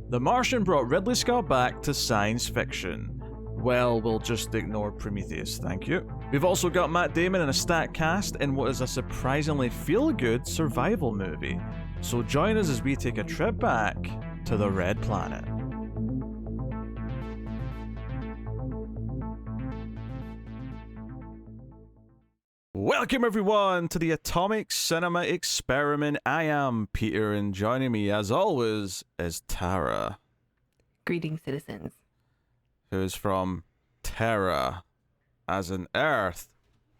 The Martian brought Ridley Scott back to science fiction. Well, we'll just ignore Prometheus, thank you. We've also got Matt Damon in a stacked cast in what is a surprisingly feel-good survival movie. So join us as we take a trip back to the Red Planet. Welcome everyone to the Atomic Cinema Experiment. I am Peter, and joining me as always is Tara. Greetings, citizens. Who's from Terra, as in Earth.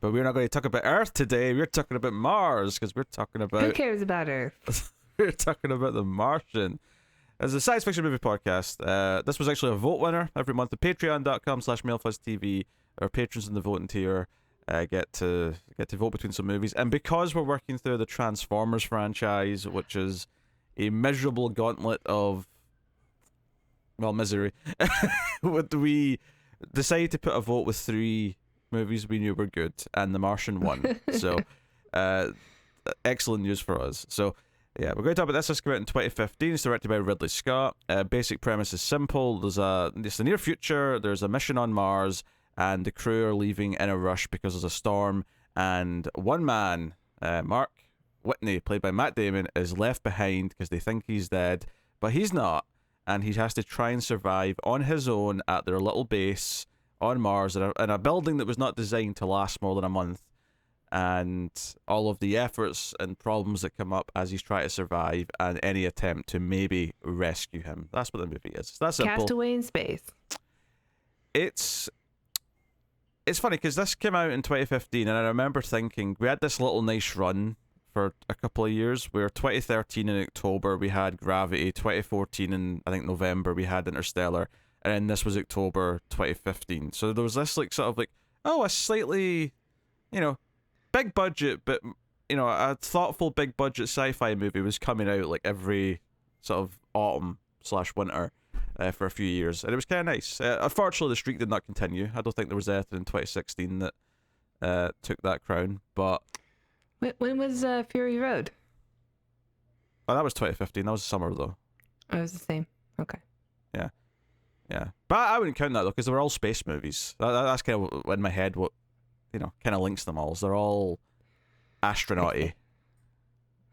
But we're not going to talk about Earth today, we're talking about Mars, because we're talking about... Who cares about Earth? We're talking about The Martian. As a science fiction movie podcast, this was actually a vote winner every month at patreon.com/MailFuzzTV. Our patrons in the voting tier get to vote between some movies, and because we're working through the Transformers franchise, which is a miserable gauntlet of, well, misery, we decided to put a vote with 3 movies we knew were good, and The Martian won. So excellent news for us. So yeah, we're going to talk about this. This came out in 2015. It's directed by Ridley Scott. Basic premise is simple. It's the near future. There's a mission on Mars, and the crew are leaving in a rush because there's a storm, and one man, Mark Whitney, played by Matt Damon, is left behind because they think he's dead, but he's not, and he has to try and survive on his own at their little base on Mars in a building that was not designed to last more than a month, and all of the efforts and problems that come up as he's trying to survive and any attempt to maybe rescue him. That's what the movie is. That's simple. Castaway in space. It's funny because this came out in 2015, and I remember thinking we had this little nice run for a couple of years where 2013 in October we had Gravity, 2014 in I think November we had Interstellar, and then this was October 2015. So there was this like sort of like, oh, a slightly, big budget, but a thoughtful big budget sci-fi movie was coming out like every sort of autumn/winter. For a few years, and it was kind of nice. Unfortunately, the streak did not continue. I don't think there was anything in 2016 that took that crown. But when was Fury Road? Oh, that was 2015. That was summer though. Oh, it was the same. Okay. Yeah. But I wouldn't count that though, because they were all space movies. That's kind of in my head what kind of links them all. So they're all astronaut-y.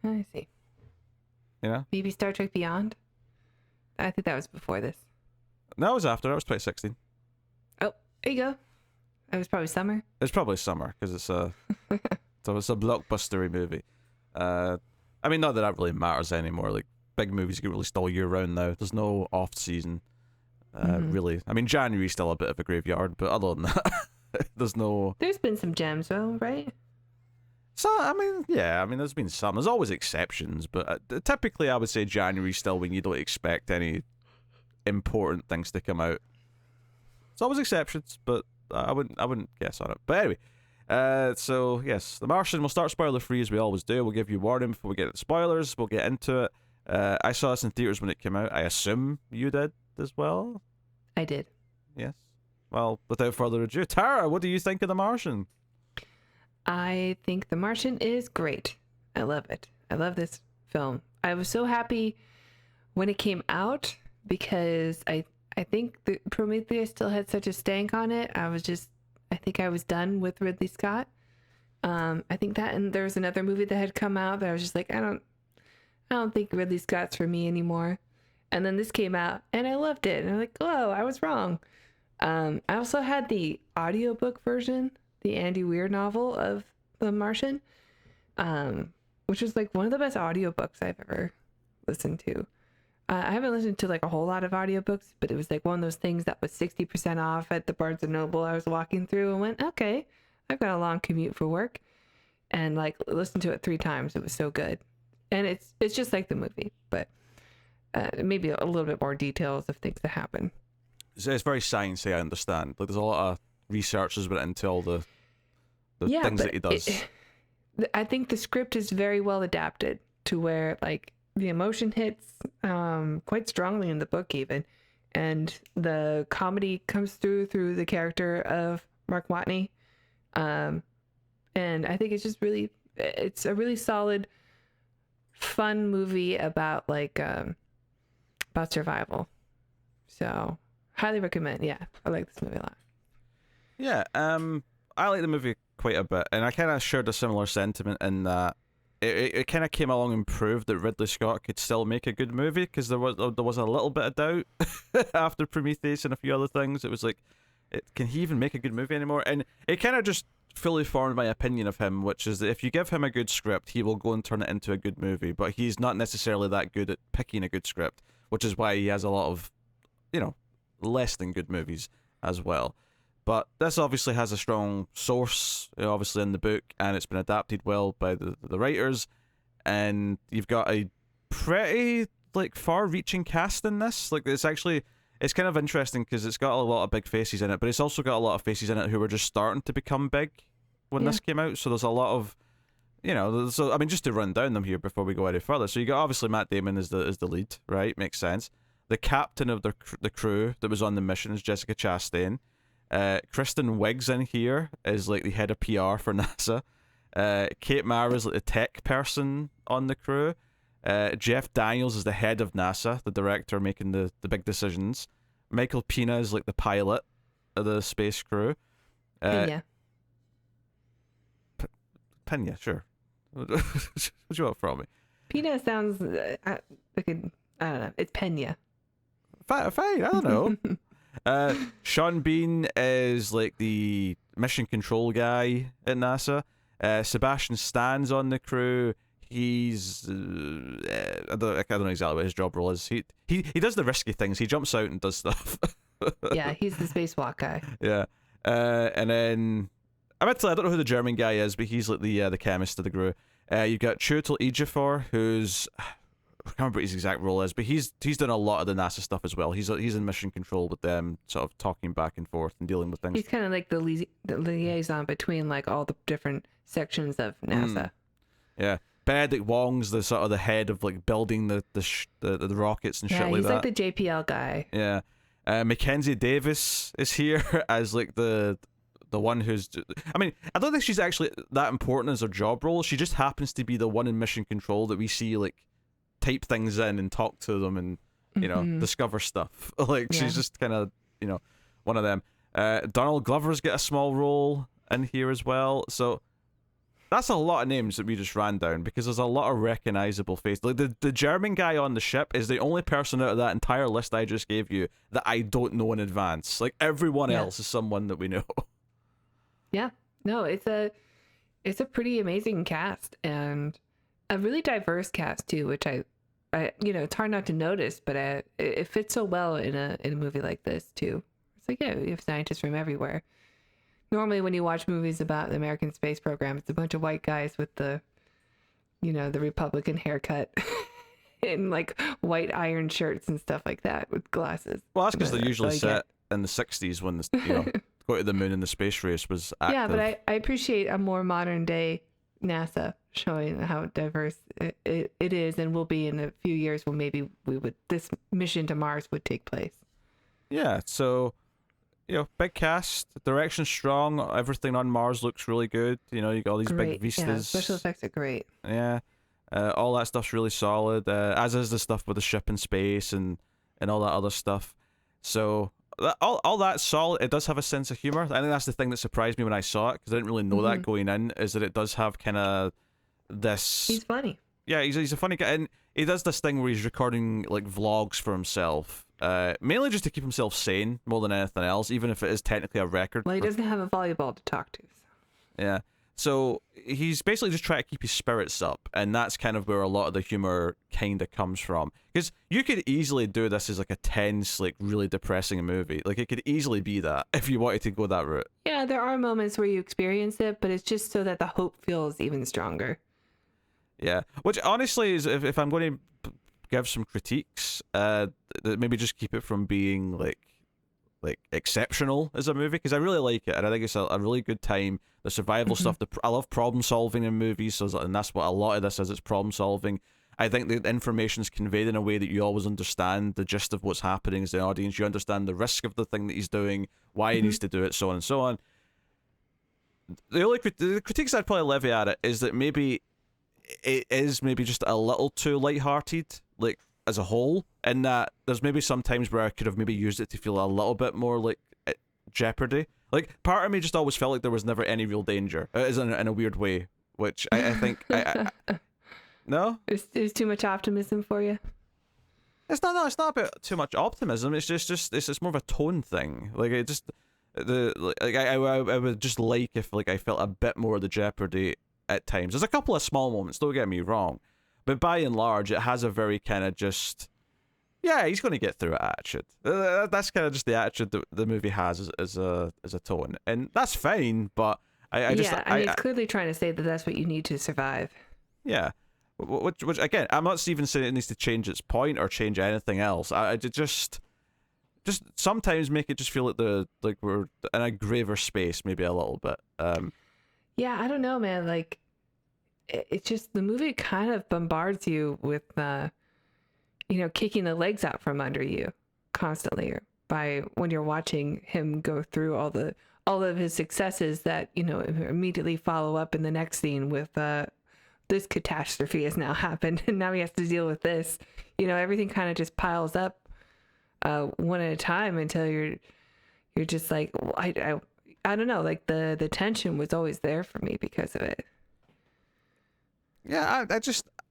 I see. Maybe Star Trek Beyond. I think that was before this. No, it was after. That was 2016. Oh, there you go. It was probably summer. It's probably summer because it's a it's a blockbustery movie. I mean, not that that really matters anymore. Like big movies get released all year round now. There's no off season, really. I mean, January's still a bit of a graveyard, but other than that, there's no. There's been some gems though, right? So, I mean, there's been some. There's always exceptions, but typically I would say January's still when you don't expect any important things to come out. There's always exceptions, but I wouldn't guess on it. But anyway, so yes, The Martian, we'll start spoiler free as we always do. We'll give you warning before we get into spoilers. We'll get into it. I saw this in theaters when it came out. I assume you did as well? I did. Yes. Well, without further ado, Tara, what do you think of The Martian? I think The Martian is great. I love it. I love this film. I was so happy when it came out because I think the Prometheus still had such a stank on it. I think I was done with Ridley Scott. I think that, and there was another movie that had come out that I was just like, I don't think Ridley Scott's for me anymore. And then this came out and I loved it. And I'm like, oh, I was wrong. I also had the audiobook version, the Andy Weir novel of The Martian, which was like one of the best audiobooks I've ever listened to. I haven't listened to like a whole lot of audiobooks, but it was like one of those things that was 60% off at the Barnes and Noble. I was walking through and went, okay, I've got a long commute for work, and like listened to it 3 times. It was so good. And it's just like the movie, but maybe a little bit more details of things that happen. It's very sciencey, I understand. Like there's a lot of researchers went into all the things that he does. I think the script is very well adapted to where like the emotion hits quite strongly in the book even, and the comedy comes through the character of Mark Watney, and I think it's just it's a really solid, fun movie about like about survival. So highly recommend. Yeah, I like this movie a lot. Yeah, I like the movie quite a bit, and I kind of shared a similar sentiment in that it kind of came along and proved that Ridley Scott could still make a good movie, because there was a little bit of doubt after Prometheus and a few other things. It was like, can he even make a good movie anymore? And it kind of just fully formed my opinion of him, which is that if you give him a good script, he will go and turn it into a good movie, but he's not necessarily that good at picking a good script, which is why he has a lot of, less than good movies as well. But this obviously has a strong source, obviously in the book, and it's been adapted well by the writers, and you've got a pretty far-reaching cast in this. It's kind of interesting because it's got a lot of big faces in it, but it's also got a lot of faces in it who were just starting to become big when this came out. So there's a lot of, just to run down them here before we go any further. So you got obviously Matt Damon as the lead, right? Makes sense. The captain of the crew that was on the mission is Jessica Chastain. Kristen Wiig's in here is the head of PR for NASA. Kate Mara is the tech person on the crew. Jeff Daniels is the head of NASA, the director making the big decisions. Michael Peña is the pilot of the space crew. Peña. Peña, sure. What do you want from me? Peña sounds I don't know. It's Peña. Fine, I don't know. Sean Bean is the mission control guy at NASA. Sebastian Stan's on the crew. He's I don't know exactly what his job role is. He does the risky things. He jumps out and does stuff. Yeah, he's the spacewalk guy. Yeah. And then I don't know who the German guy is, but he's the chemist of the crew. You've got Chiwetel Ejiofor, who's, I can't remember what his exact role is, but he's done a lot of the NASA stuff as well. He's in mission control with them, sort of talking back and forth and dealing with things. He's kind of like the liaison between all the different sections of NASA. Yeah. Benedict Wong's the sort of the head of building the rockets and shit like that. Yeah, he's the JPL guy. Yeah. Mackenzie Davis is here as the one who's, I don't think she's actually that important as her job role. She just happens to be the one in mission control that we see type things in and talk to them and discover stuff. She's just kind of one of them. Donald Glover's got a small role in here as well. So that's a lot of names that we just ran down because there's a lot of recognizable faces. The German guy on the ship is the only person out of that entire list I just gave you that I don't know in advance. Everyone else is someone that we know. Yeah, no, it's a pretty amazing cast and a really diverse cast too, which I it's hard not to notice, but it fits so well in a movie like this too. It's you have scientists from everywhere. Normally, when you watch movies about the American space program, it's a bunch of white guys with the Republican haircut and white iron shirts and stuff like that with glasses. Well, that's because they're usually set in the 60s when go to the moon in the space race was active. Yeah, but I appreciate a more modern day NASA showing how diverse it is and will be in a few years when maybe this mission to Mars would take place. Yeah, so big cast, direction's strong, everything on Mars looks really good. You got all these big vistas. Yeah, special effects are great. Yeah. All that stuff's really solid, as is the stuff with the ship in space and all that other stuff. So all that's solid. It does have a sense of humor. I think that's the thing that surprised me when I saw it, because I didn't really know that going in, is that it does have kind of this... He's funny. Yeah, he's a funny guy, and he does this thing where he's recording vlogs for himself, mainly just to keep himself sane more than anything else, even if it is technically a record. Well, he doesn't have a volleyball to talk to. So. Yeah. So he's basically just trying to keep his spirits up, and that's kind of where a lot of the humor kind of comes from. Because you could easily do this as a tense, really depressing movie. It could easily be that if you wanted to go that route. Yeah, there are moments where you experience it, but it's just so that the hope feels even stronger. Yeah, which honestly is, if I'm going to give some critiques, maybe just keep it from being exceptional as a movie, because I really like it and I think it's a really good time. The survival stuff, I love problem solving in movies, and that's what a lot of this is. It's problem solving. I think the information's conveyed in a way that you always understand the gist of what's happening as the audience. You understand the risk of the thing that he's doing, why he needs to do it, so on and so on. The critiques I'd probably levy at it is that maybe it is maybe just a little too lighthearted. as a whole, and that there's maybe some times where I could have maybe used it to feel a little bit more like jeopardy. Like, part of me just always felt like there was never any real danger, in a weird way, which I think no, Is too much optimism for you? it's not. No, it's not about too much optimism. It's just it's more of a tone thing. Like, it just I would just like if like I felt a bit more of the jeopardy at times. There's a couple of small moments, don't get me wrong, but by and large, it has a very kind of just, yeah, he's going to get through it attitude. That's kind of just the attitude that the movie has as a tone, and that's fine. But I mean, it's clearly trying to say that that's what you need to survive. Yeah, which again, I'm not even saying it needs to change its point or change anything else. I just sometimes make it just feel like we're in a graver space, maybe a little bit. Yeah, I don't know, man. Like, it's just the movie kind of bombards you with, kicking the legs out from under you constantly by when you're watching him go through all of his successes that immediately follow up in the next scene with this catastrophe has now happened and now he has to deal with this. Everything kind of just piles up one at a time until you're just like, I don't know, like the tension was always there for me because of it. Yeah,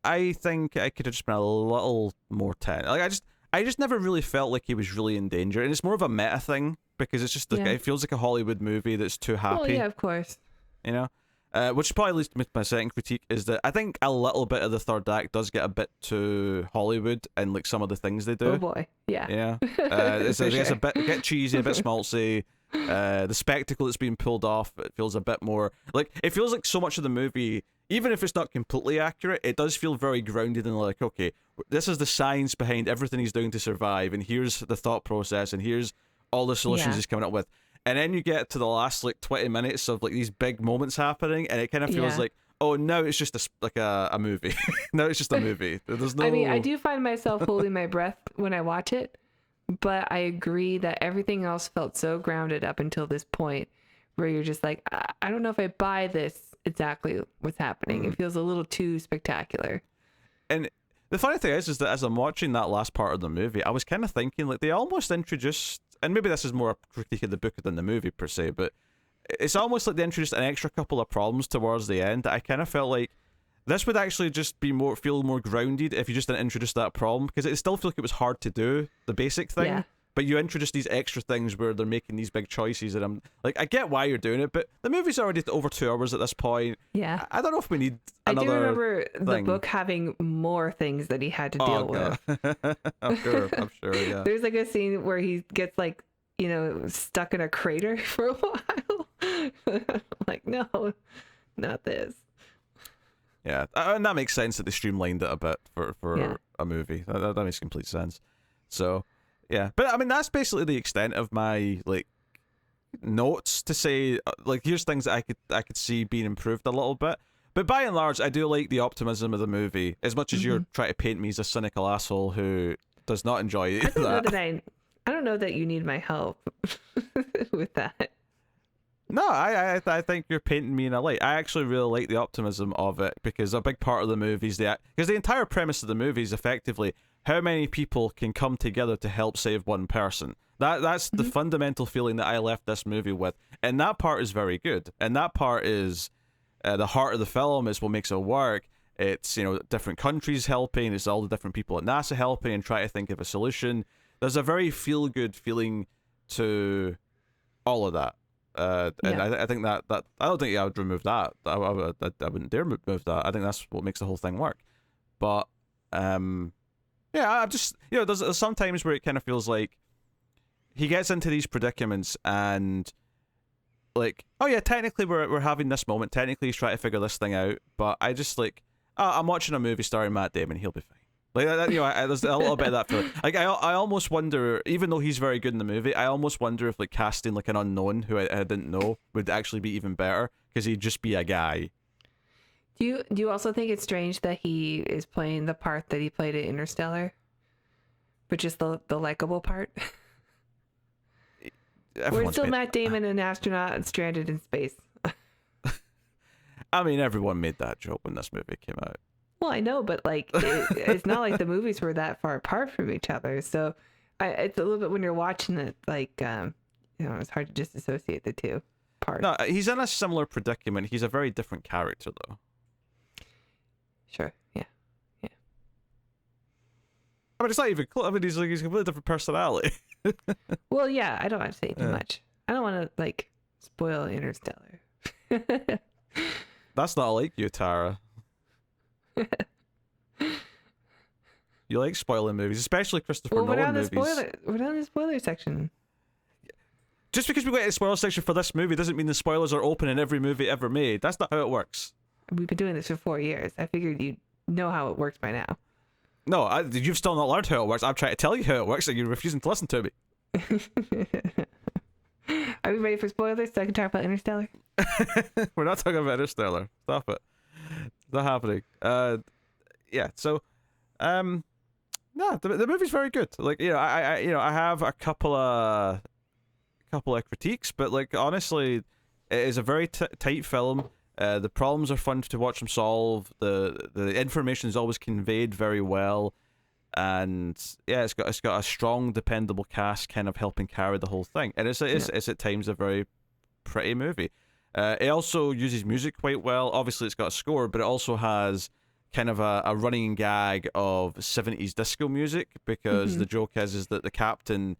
I think I could have just been a little more tense. Like, I just never really felt like he was really in danger, and it's more of a meta thing because it's just like, it feels like a Hollywood movie that's too happy. Well, yeah, of course. Which probably leads to my second critique is that I think a little bit of the third act does get a bit too Hollywood and like some of the things they do. Oh boy, yeah. Yeah, it's a bit cheesy, a bit schmaltzy. The spectacle that's being pulled off, it feels a bit more like, it feels like so much of the movie, even if it's not completely accurate, it does feel very grounded in like, okay, this is the science behind everything he's doing to survive, and here's the thought process, and here's all the solutions he's coming up with. And then you get to the last like 20 minutes of like these big moments happening, and it kind of feels like, oh, now it's just a movie. Now it's just a movie. There's no. I mean, I do find myself holding my breath when I watch it, but I agree that everything else felt so grounded up until this point, where you're just like, I don't know if I buy this exactly what's happening. It feels a little too spectacular. And the funny thing is that as I'm watching that last part of the movie, I was kind of thinking like they almost introduced, and maybe this is more a critique of the book than the movie per se, but it's almost like they introduced an extra couple of problems towards the end that I kind of felt like this would actually just feel more grounded if you just didn't introduce that problem, because it still felt like it was hard to do the basic thing. Yeah. But you introduce these extra things where they're making these big choices, and I'm like, I get why you're doing it, but the movie's already over 2 hours at this point. Yeah. I don't know if we need another I do remember thing. The book having more things that he had to deal with. I'm sure, yeah. There's like a scene where he gets like, stuck in a crater for a while. Like, no, not this. Yeah, and that makes sense that they streamlined it a bit for a movie. That makes complete sense. So, yeah, but I mean that's basically the extent of my like notes to say. Like, here's things that I could see being improved a little bit. But by and large, I do like the optimism of the movie as much as you're trying to paint me as a cynical asshole who does not enjoy that. I don't know that you need my help with that. No, I think you're painting me in a light. I actually really like the optimism of it, because a big part of the movie is because the entire premise of the movie is effectively how many people can come together to help save one person. That's the fundamental feeling that I left this movie with, and that part is very good. And that part is the heart of the film, is what makes it work. It's different countries helping. It's all the different people at NASA helping and try to think of a solution. There's a very feel good feeling to all of that. And I think that I don't think I would remove that. I wouldn't dare remove that. I think that's what makes the whole thing work. But I'm just there's some times where it kind of feels like he gets into these predicaments and like, oh yeah, technically we're having this moment. Technically he's trying to figure this thing out. But I just like, I'm watching a movie starring Matt Damon. He'll be fine. Like that, there's a little bit of that feeling. Like I almost wonder, even though he's very good in the movie, I almost wonder if like casting like an unknown who I didn't know would actually be even better, because he'd just be a guy. Do you also think it's strange that he is playing the part that he played in Interstellar, but just the likable part? We're still Matt Damon, an astronaut stranded in space. I mean, everyone made that joke when this movie came out. Well, I know, but like it's not like the movies were that far apart from each other. So it's a little bit when you're watching it, like it's hard to just associate the two parts. No, he's in a similar predicament. He's a very different character, though. Sure. Yeah. I mean, it's not even close. I mean, he's a completely different personality. Well, yeah. I don't want to say too much. I don't want to like spoil Interstellar. That's not like you, Tara. You like spoiling movies, especially Christopher Nolan movies. We're down the spoiler section. Just because we got a spoiler section for this movie doesn't mean the spoilers are open in every movie ever made. That's not how it works. We've been doing this for 4 years. I figured you'd know how it works by now. No, you've still not learned how it works. I'm trying to tell you how it works, and you're refusing to listen to me. Are we ready for spoilers so I can talk about Interstellar? We're not talking about Interstellar. Stop it. It's not happening. Yeah. So, no, the movie's very good. Like, I have a couple of critiques, but like honestly, it is a very tight film. The problems are fun to watch them solve. The information is always conveyed very well, and yeah, it's got a strong, dependable cast, kind of helping carry the whole thing. And it's at times a very pretty movie. It also uses music quite well. Obviously, it's got a score, but it also has kind of a running gag of 70s disco music, because the joke is that the captain,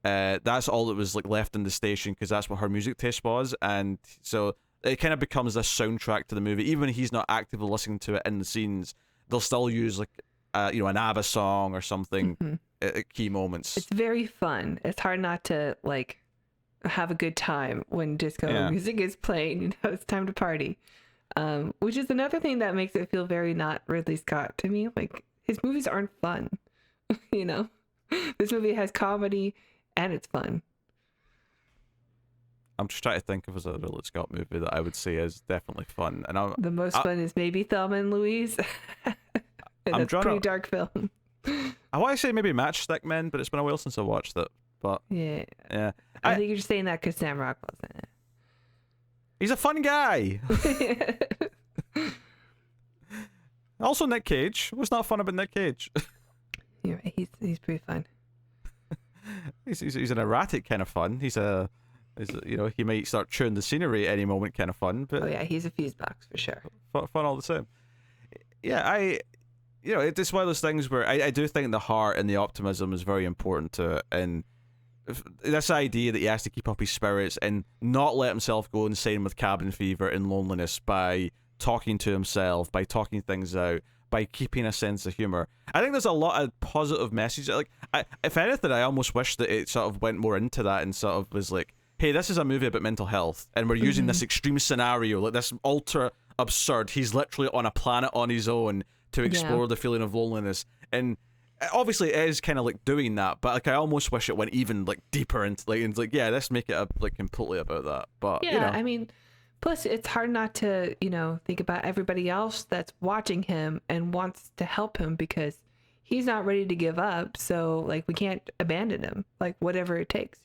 that's all that was like left in the station, because that's what her music taste was, and so it kind of becomes this soundtrack to the movie. Even when he's not actively listening to it in the scenes, they'll still use like an ABBA song or something at key moments. It's very fun. It's hard not to like have a good time when disco music is playing. It's time to party. Which is another thing that makes it feel very not Ridley Scott to me. Like, his movies aren't fun. This movie has comedy and it's fun. I'm just trying to think of a Ridley Scott movie that I would say is definitely fun. And the most fun is maybe Thelma and Louise. That's a pretty dark film. I want to say maybe Matchstick Men, but it's been a while since I watched it. But yeah. I think you're just saying that because Sam Rockwell's in it. He's a fun guy. Also, Nick Cage. What's not fun about Nick Cage? You're right. He's pretty fun. He's an erratic kind of fun. He might start chewing the scenery at any moment kind of fun. But oh yeah, he's a fuse box for sure. Fun all the same. Yeah, it's one of those things where I do think the heart and the optimism is very important to it, and this idea that he has to keep up his spirits and not let himself go insane with cabin fever and loneliness by talking to himself, by talking things out, by keeping a sense of humor. I think there's a lot of positive messages. Like, if anything, I almost wish that it sort of went more into that and sort of was like, hey, this is a movie about mental health, and we're using this extreme scenario, like this ultra absurd. He's literally on a planet on his own to explore the feeling of loneliness, and obviously it is kind of like doing that, but like I almost wish it went even like deeper into like let's make it up like completely about that. But I mean, plus it's hard not to think about everybody else that's watching him and wants to help him, because he's not ready to give up, so like we can't abandon him, like whatever it takes.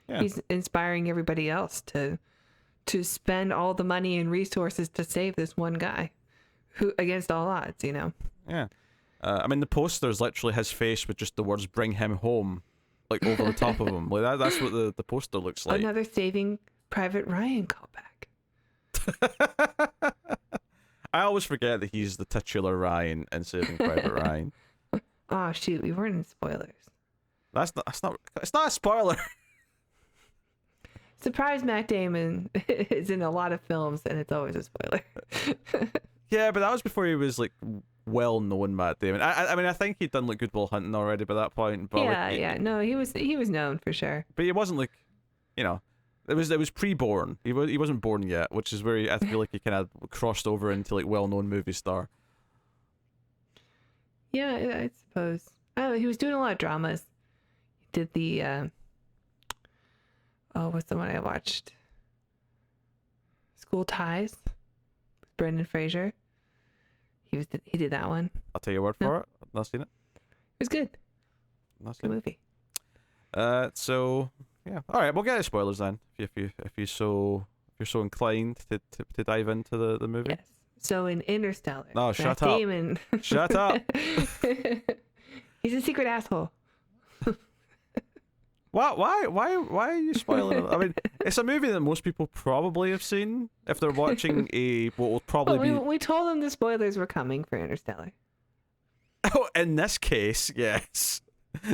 He's inspiring everybody else to spend all the money and resources to save this one guy who against all odds. I mean, the poster's literally his face with just the words "Bring him home" like over the top of him. Like that's what the poster looks like. Another Saving Private Ryan callback. I always forget that he's the titular Ryan in Saving Private Ryan. Oh shoot, we weren't in spoilers. It's not a spoiler. Surprise, Matt Damon is in a lot of films, and it's always a spoiler. Yeah, but that was before he was like well-known Matt Damon. I mean, I think he'd done like Good Will Hunting already by that point. But no, he was known for sure. But he wasn't like, it was pre-born. He wasn't born yet, which is where I feel like he kind of crossed over into like well-known movie star. Yeah, I suppose. I don't know, he was doing a lot of dramas. He did the what's the one I watched? School Ties with Brendan Fraser. He did that one. I'll take your word for it. I've not seen it. It was good. Not seen movie. So yeah. All right, we'll get to spoilers then. If you're so inclined to dive into the movie. Yes. So in Interstellar, No, Matt shut up. Damon. Shut up. He's a secret asshole. Why are you spoiling it? I mean, it's a movie that most people probably have seen if they're watching what will probably Well, we told them the spoilers were coming for Interstellar. Oh, in this case, yes.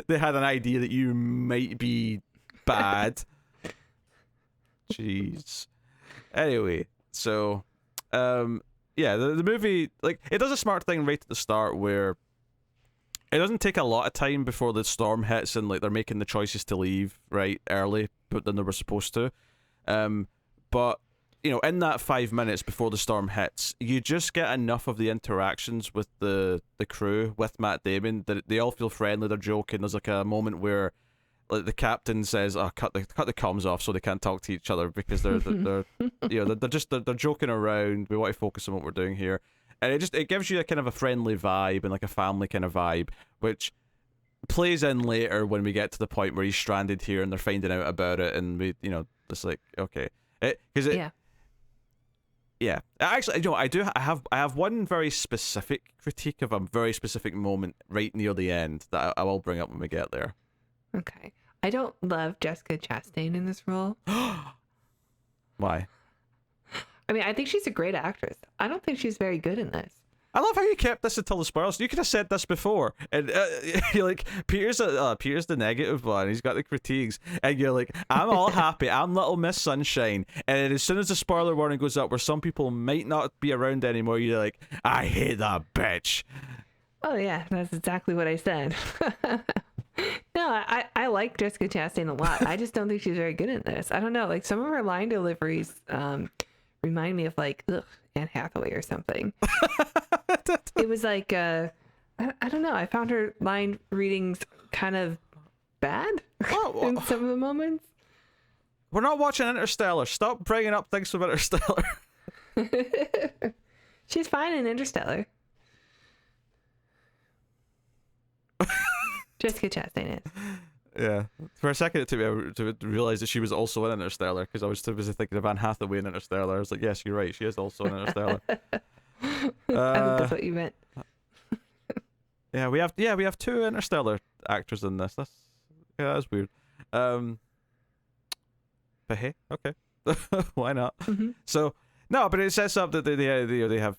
They had an idea that you might be bad. Jeez. Anyway, so yeah, the movie, like, it does a smart thing right at the start where it doesn't take a lot of time before the storm hits and like they're making the choices to leave right early, but than they were supposed to. But you know, in that 5 minutes before the storm hits, you just get enough of the interactions with the crew with Matt Damon that they all feel friendly. They're joking. There's like a moment where like the captain says, "Oh, cut the comms off so they can't talk to each other because they're you know they're joking around. We want to focus on what we're doing here." And it gives you a kind of a friendly vibe and like a family kind of vibe, which plays in later when we get to the point where he's stranded here and they're finding out about it, and we, you know, it's like, okay, yeah. Actually, you know, I have one very specific critique of a very specific moment right near the end that I will bring up when we get there. Okay, I don't love Jessica Chastain in this role. Why? I mean, I think she's a great actress. I don't think she's very good in this. I love how you kept this until the spoilers. You could have said this before, and you're like, Peter's the negative one. He's got the critiques, and you're like, I'm all happy. I'm Little Miss Sunshine. And then as soon as the spoiler warning goes up, where some people might not be around anymore, you're like, I hate that bitch. Oh yeah, that's exactly what I said. No, I like Jessica Chastain a lot. I just don't think she's very good in this. I don't know, like some of her line deliveries remind me of like Anne Hathaway or something. It was like I don't know. I found her line readings kind of bad in some of the moments. We're not watching Interstellar. Stop bringing up things from Interstellar. She's fine in Interstellar. Jessica Chastain is. Yeah, for a second it took me to realize that she was also in Interstellar, because I was too busy thinking of Anne Hathaway in Interstellar. I was like, yes, you're right, she is also in Interstellar. I think that's what you meant. Yeah, we have two Interstellar actors in this. That's weird. But hey, okay, why not? Mm-hmm. So no, but it sets up that they have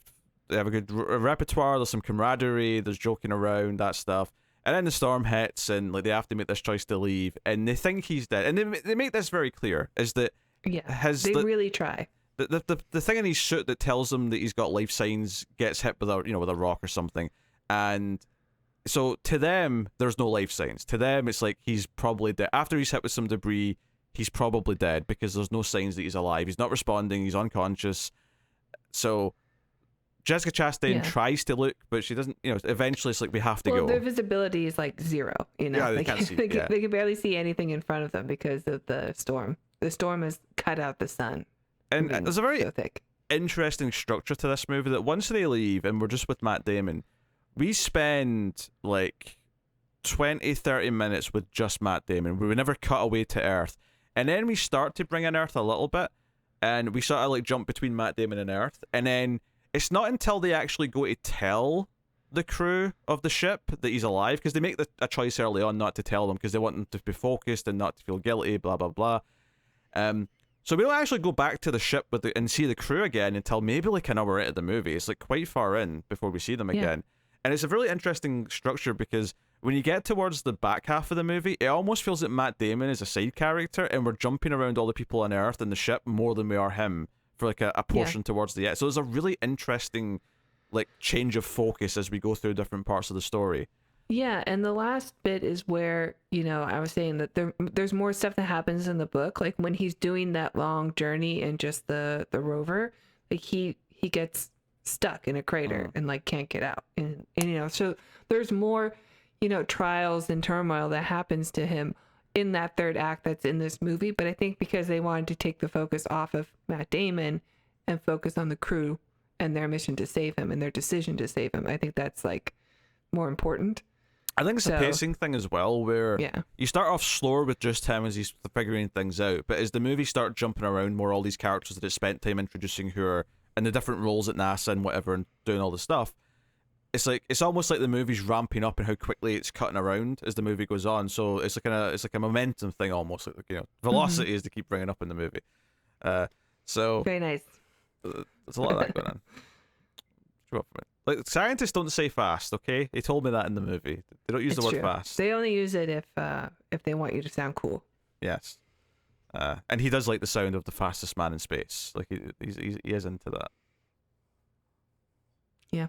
a good repertoire. There's some camaraderie. There's joking around, that stuff. And then the storm hits, and like they have to make this choice to leave, and they think he's dead. And they make this very clear: is that really try. The thing in his suit that tells him that he's got life signs gets hit with a rock or something, and so to them there's no life signs. To them it's like he's probably dead. After he's hit with some debris, he's probably dead because there's no signs that he's alive. He's not responding. He's unconscious. So Jessica Chastain tries to look, but she doesn't. You know, eventually it's like we have to go. Their visibility is like zero. You know, yeah, they can't see. They can barely see anything in front of them because of the storm. The storm has cut out the sun. And there's a very interesting structure to this movie that once they leave and we're just with Matt Damon, we spend like 20-30 minutes with just Matt Damon. We never cut away to Earth, and then we start to bring in Earth a little bit, and we sort of like jump between Matt Damon and Earth, and then it's not until they actually go to tell the crew of the ship that he's alive, because they make a choice early on not to tell them because they want them to be focused and not to feel guilty, blah, blah, blah. So we don't actually go back to the ship and see the crew again until maybe like an hour into the movie. It's like quite far in before we see them again. And it's a really interesting structure because when you get towards the back half of the movie, it almost feels that Matt Damon is a side character and we're jumping around all the people on Earth and the ship more than we are him for like a portion towards the end. So there's a really interesting like change of focus as we go through different parts of the story. Yeah, and the last bit is where, you know, I was saying that there's more stuff that happens in the book. Like when he's doing that long journey in just the rover, like he gets stuck in a crater and like can't get out. And you know, so there's more, you know, trials and turmoil that happens to him in that third act that's in this movie. But I think because they wanted to take the focus off of Matt Damon and focus on the crew and their mission to save him and their decision to save him, I think that's like more important. I think it's a pacing thing as well, where you start off slower with just him as he's figuring things out, but as the movie starts jumping around more, all these characters that it spent time introducing who are and the different roles at NASA and whatever, and doing all the stuff. It's like it's almost like the movie's ramping up and how quickly it's cutting around as the movie goes on. So it's like a momentum thing almost. Like, velocity is to keep bringing up in the movie. So Very nice. there's a lot of that going on. Like scientists don't say fast, okay? They told me that in the movie. They don't use the word true. fast. They only use it if they want you to sound cool. Yes. And he does like the sound of the fastest man in space. Like he is into that. Yeah.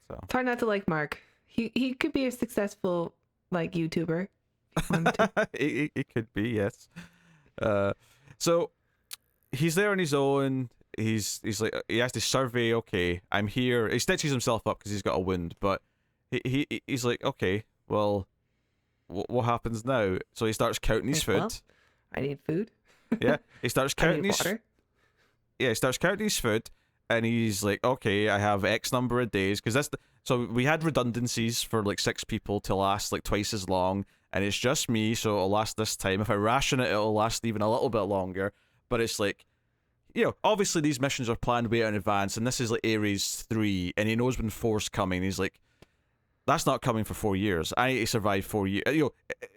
So It's hard not to like Mark. He could be a successful like YouTuber. If he wanted to. it could be, yes. So he's there on his own. He's like he has to survey. Okay, I'm here. He stitches himself up because he's got a wound, but he's like, okay, well, what happens now? So he starts counting his food. Well, I need food. Yeah, he starts I counting need his water. yeah, he starts counting his food, and he's like, okay, I have X number of days because so we had redundancies for like 6 people to last like twice as long, and it's just me, so it'll last this time. If I ration it, it'll last even a little bit longer. But it's like, obviously these missions are planned way in advance, and this is like Ares 3, and he knows when 4's coming. He's like, that's not coming for 4 years. I need to survive 4 years.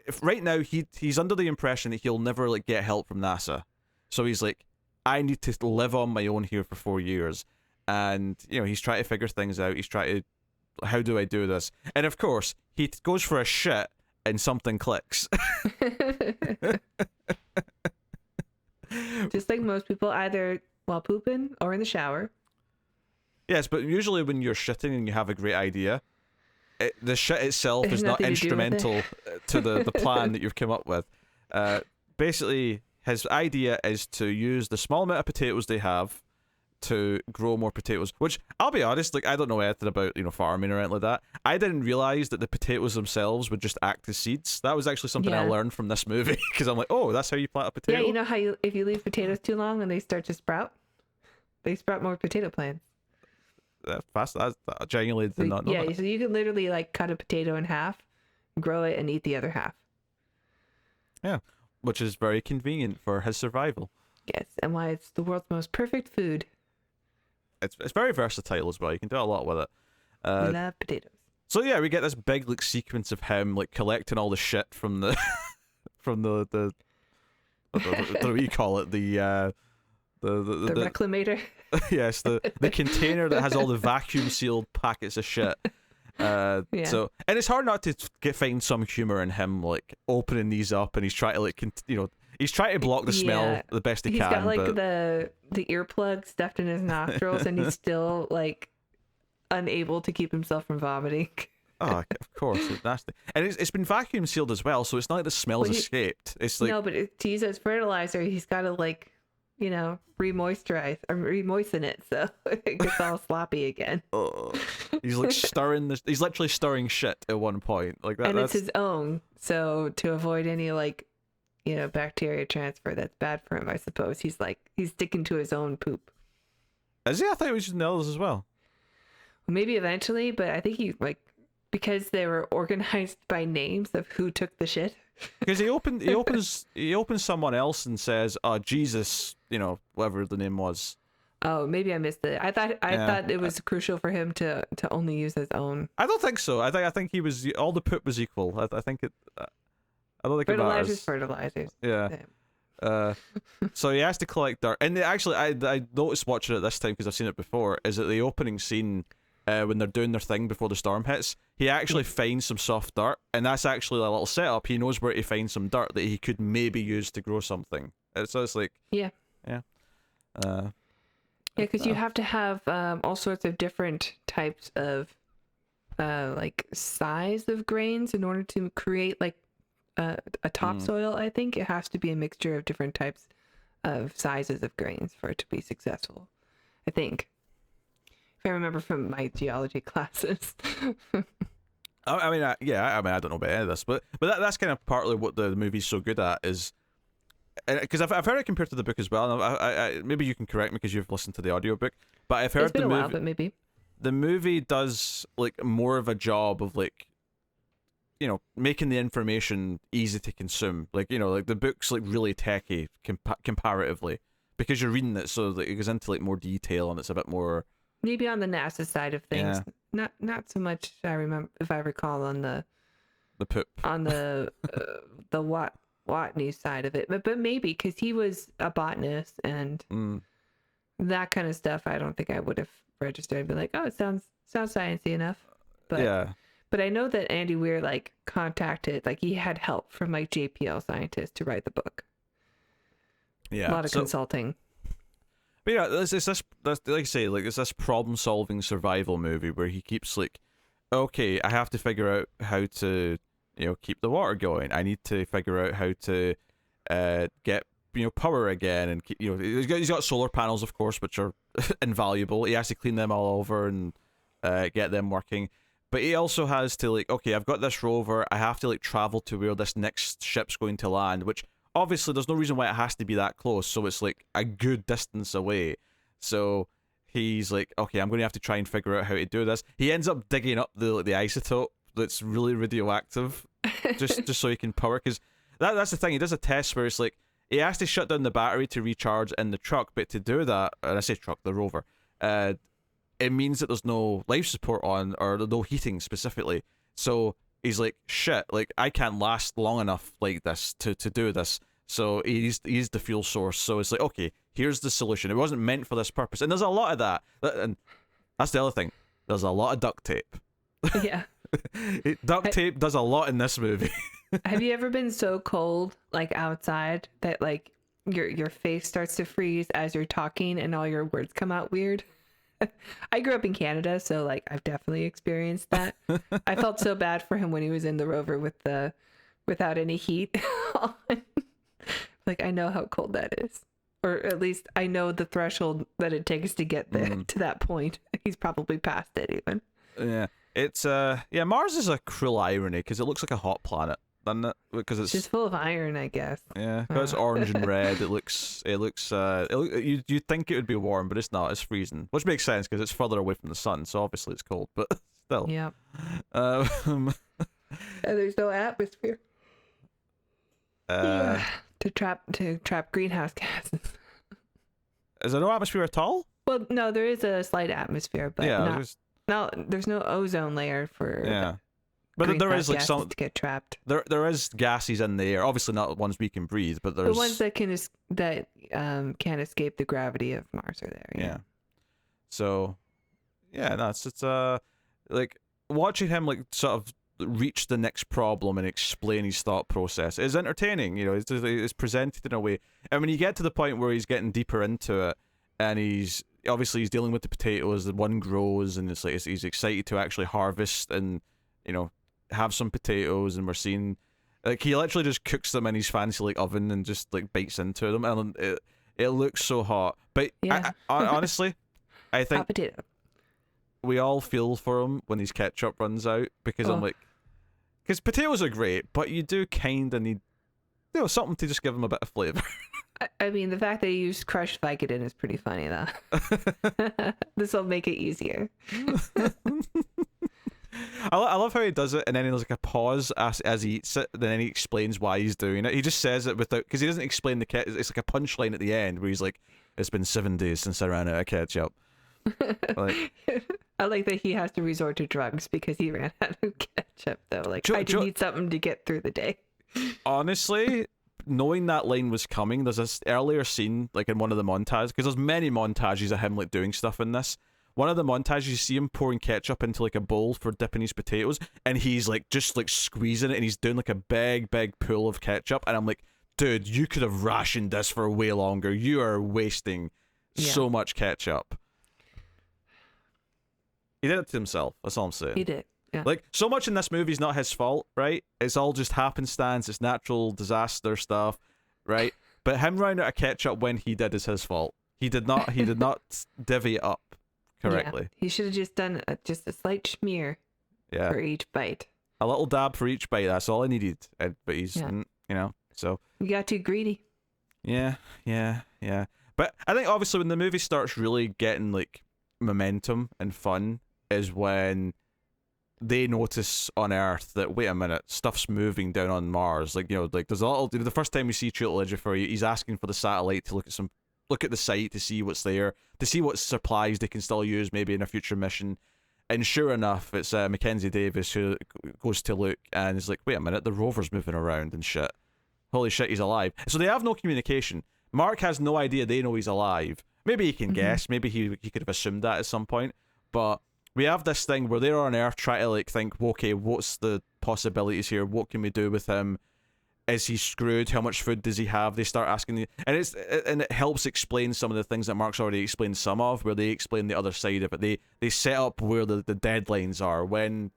If right now he's under the impression that he'll never like get help from NASA, so he's like, I need to live on my own here for 4 years, and he's trying to figure things out. He's trying to, how do I do this? And of course he goes for a shit, and something clicks. Just like most people, either while pooping or in the shower. Yes, but usually when you're shitting and you have a great idea, the shit itself is not instrumental to the plan that you've come up with. Basically, his idea is to use the small amount of potatoes they have to grow more potatoes, which I'll be honest, like I don't know anything about farming or anything like that. I didn't realize that the potatoes themselves would just act as seeds. That was actually something I learned from this movie, because I'm like, oh, that's how you plant a potato. Yeah, you know how if you leave potatoes too long and they start to sprout, they sprout more potato plants. That's fast. I genuinely did not know that. So you can literally like cut a potato in half, grow it, and eat the other half. Yeah, which is very convenient for his survival. Yes, and why it's the world's most perfect food. It's very versatile as well. You can do a lot with it. We love potatoes. So yeah, we get this big like sequence of him like collecting all the shit from the from the what do we call it, the reclamator. Yes, the container that has all the vacuum sealed packets of shit. So, and it's hard not to find some humor in him like opening these up, and he's trying to like he's trying to block the smell the best he can. He's got like the earplug stuffed in his nostrils, and he's still like unable to keep himself from vomiting. Oh, of course, it's nasty, and it's been vacuum sealed as well, so it's not like the smell's escaped. It's like to use as fertilizer, he's got to like re-moisturize or re-moisten it so it gets all sloppy again. He's like stirring this. He's literally stirring shit at one point, like that. And it's his own, so to avoid any like bacteria transfer that's bad for him, I suppose he's sticking to his own poop. Is he? I thought he was using others as well. Maybe eventually, but I think he because they were organized by names of who took the shit. Because he opens someone else and says, "Oh, Jesus," whatever the name was. Oh, maybe I missed it. I thought it was crucial for him to only use his own. I don't think so. I think he was all the poop was equal. I think it. I don't think it matters. Fertilizers. Yeah. So he has to collect dirt, and actually, I noticed watching it this time because I've seen it before. Is that the opening scene? When they're doing their thing before the storm hits, he actually finds some soft dirt, and that's actually a little setup. He knows where to find some dirt that he could maybe use to grow something. So it's like because you have to have all sorts of different types of like size of grains in order to create like a topsoil. I think it has to be a mixture of different types of sizes of grains for it to be successful, I think. If I remember from my geology classes. I mean, I don't know about any of this, but that's kind of partly what the movie's so good at is, because I've heard it compared to the book as well. And I maybe you can correct me because you've listened to the audiobook, but I've heard it's been a while, but maybe the movie does like more of a job of like, making the information easy to consume. Like like the book's like really techy comparatively, because you're reading it, so that it goes into like more detail and it's a bit more maybe on the NASA side of things. Yeah. Not so much. I remember, if I recall, on the poop on the Watney side of it, but maybe because he was a botanist and that kind of stuff. I don't think I would have registered. I'd be like, oh, it sounds sciencey enough. But yeah. But I know that Andy Weir like contacted, like he had help from like JPL scientists to write the book. Yeah, a lot of consulting. But yeah, it's this like I say, like it's this problem-solving survival movie where he keeps like, okay, I have to figure out how to, keep the water going. I need to figure out how to get power again, and keep, he's got solar panels, of course, which are invaluable. He has to clean them all over and get them working. But he also has to like, okay, I've got this rover. I have to like travel to where this next ship's going to land, which obviously there's no reason why it has to be that close. So it's like a good distance away. So he's like, okay, I'm going to have to try and figure out how to do this. He ends up digging up the isotope that's really radioactive, just so he can power. Because that's the thing. He does a test where it's like he has to shut down the battery to recharge in the truck, but to do that, and I say truck, the rover, it means that there's no life support on, or no heating specifically. So he's like, shit, like I can't last long enough like this to do this. So he's the fuel source. So it's like, okay, here's the solution. It wasn't meant for this purpose. And there's a lot of that. And that's the other thing. There's a lot of duct tape. Yeah. Duct tape does a lot in this movie. Have you ever been so cold, like outside, that like your face starts to freeze as you're talking and all your words come out weird? I grew up in Canada, so like I've definitely experienced that. I felt so bad for him when he was in the rover without any heat on. Like I know how cold that is, or at least I know the threshold that it takes to get there to that point. He's probably past it even. Yeah, it's Mars is a cruel irony because it looks like a hot planet, doesn't it? Because it's just full of iron, I guess. Yeah, because it's orange and red. It looks. You'd think it would be warm, but it's not. It's freezing, which makes sense because it's further away from the sun, so obviously it's cold. But still. Yeah. And there's no atmosphere. To trap greenhouse gases. Is there no atmosphere at all? Well, no, there is a slight atmosphere, but there's no ozone layer for. Yeah. But there is like some to get trapped. There is gases in the air. Obviously not the ones we can breathe, but there's the ones that can't escape the gravity of Mars are there. Yeah. So, yeah, no, it's like watching him like sort of reach the next problem and explain his thought process is entertaining. It's presented in a way, and when you get to the point where he's getting deeper into it, and he's dealing with the potatoes, the one grows, and it's like he's excited to actually harvest and have some potatoes, and we're seeing like he literally just cooks them in his fancy like oven and just like bites into them, and it looks so hot. But yeah. Honestly, I think hot potato. We all feel for him when his ketchup runs out, because I'm like, because potatoes are great, but you do kind of need something to just give them a bit of flavor. I mean, the fact that he used crushed Vicodin is pretty funny though. This will make it easier. I love how he does it, and then there's like a pause as he eats it, and then he explains why he's doing it. He just says it without, because he doesn't explain it's like a punchline at the end where he's like, it's been 7 days since I ran out of ketchup. Like, I like that he has to resort to drugs because he ran out of ketchup though. Like, I just need something to get through the day. Honestly, knowing that line was coming, there's this earlier scene like in one of the montages, because there's many montages of him like doing stuff in this. One of the montages, you see him pouring ketchup into like a bowl for dipping his potatoes, and he's like just like squeezing it, and he's doing like a big pool of ketchup, and I'm like, dude, you could have rationed this for way longer. You are wasting so much ketchup. He did it to himself. That's all I'm saying. He did. Yeah. Like, so much in this movie is not his fault, right? It's all just happenstance. It's natural disaster stuff, right? But him running out of ketchup when he did is his fault. He did not divvy it up correctly. Yeah. He should have just done just a slight smear for each bite. A little dab for each bite. That's all I needed. But he's, so. You got too greedy. Yeah. But I think obviously when the movie starts really getting like momentum and fun is when they notice on Earth that, wait a minute, stuff's moving down on Mars. Like, like there's a little, the first time we see Chiwetel Ejiofor, he's asking for the satellite to look at some look at the site to see what's there, to see what supplies they can still use maybe in a future mission. And sure enough, it's Mackenzie Davis who goes to look and is like, wait a minute, the rover's moving around and shit. Holy shit, he's alive. So they have no communication. Mark has no idea they know he's alive. Maybe he can guess. Maybe he could have assumed that at some point. But we have this thing where they're on Earth trying to like think, okay, what's the possibilities here? What can we do with him? Is he screwed? How much food does he have? They start asking, and it helps explain some of the things that Mark's already explained some of, where they explain the other side of it. They set up where the deadlines are, when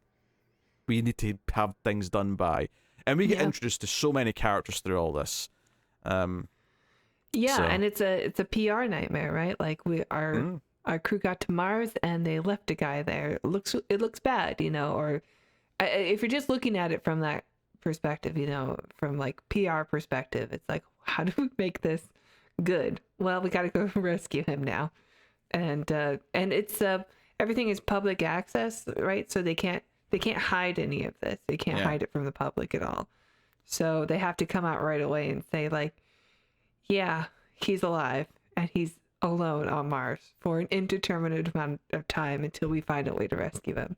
we need to have things done by, and we get introduced to so many characters through all this. And it's a PR nightmare, right? Like our crew got to Mars and they left a guy there. It looks bad, you know. Or if you're just looking at it from that perspective, you know, from like PR perspective, it's like, how do we make this good? Well, we got to go rescue him now, and it's everything is public access, right? So they can't hide any of this. They can't hide it from the public at all. So they have to come out right away and say like, yeah, he's alive and he's alone on Mars for an indeterminate amount of time until we find a way to rescue him.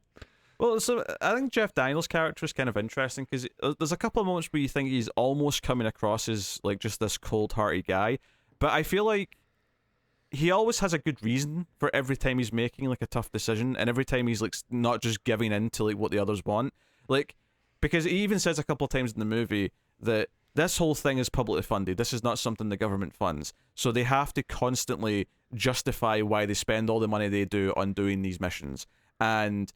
Well, so I think Jeff Daniels' character is kind of interesting because there's a couple of moments where you think he's almost coming across as like just this cold-hearted guy, but I feel like he always has a good reason for every time he's making like a tough decision, and every time he's like not just giving in to like what the others want, like because he even says a couple of times in the movie that this whole thing is publicly funded. This is not something the government funds, so they have to constantly justify why they spend all the money they do on doing these missions, and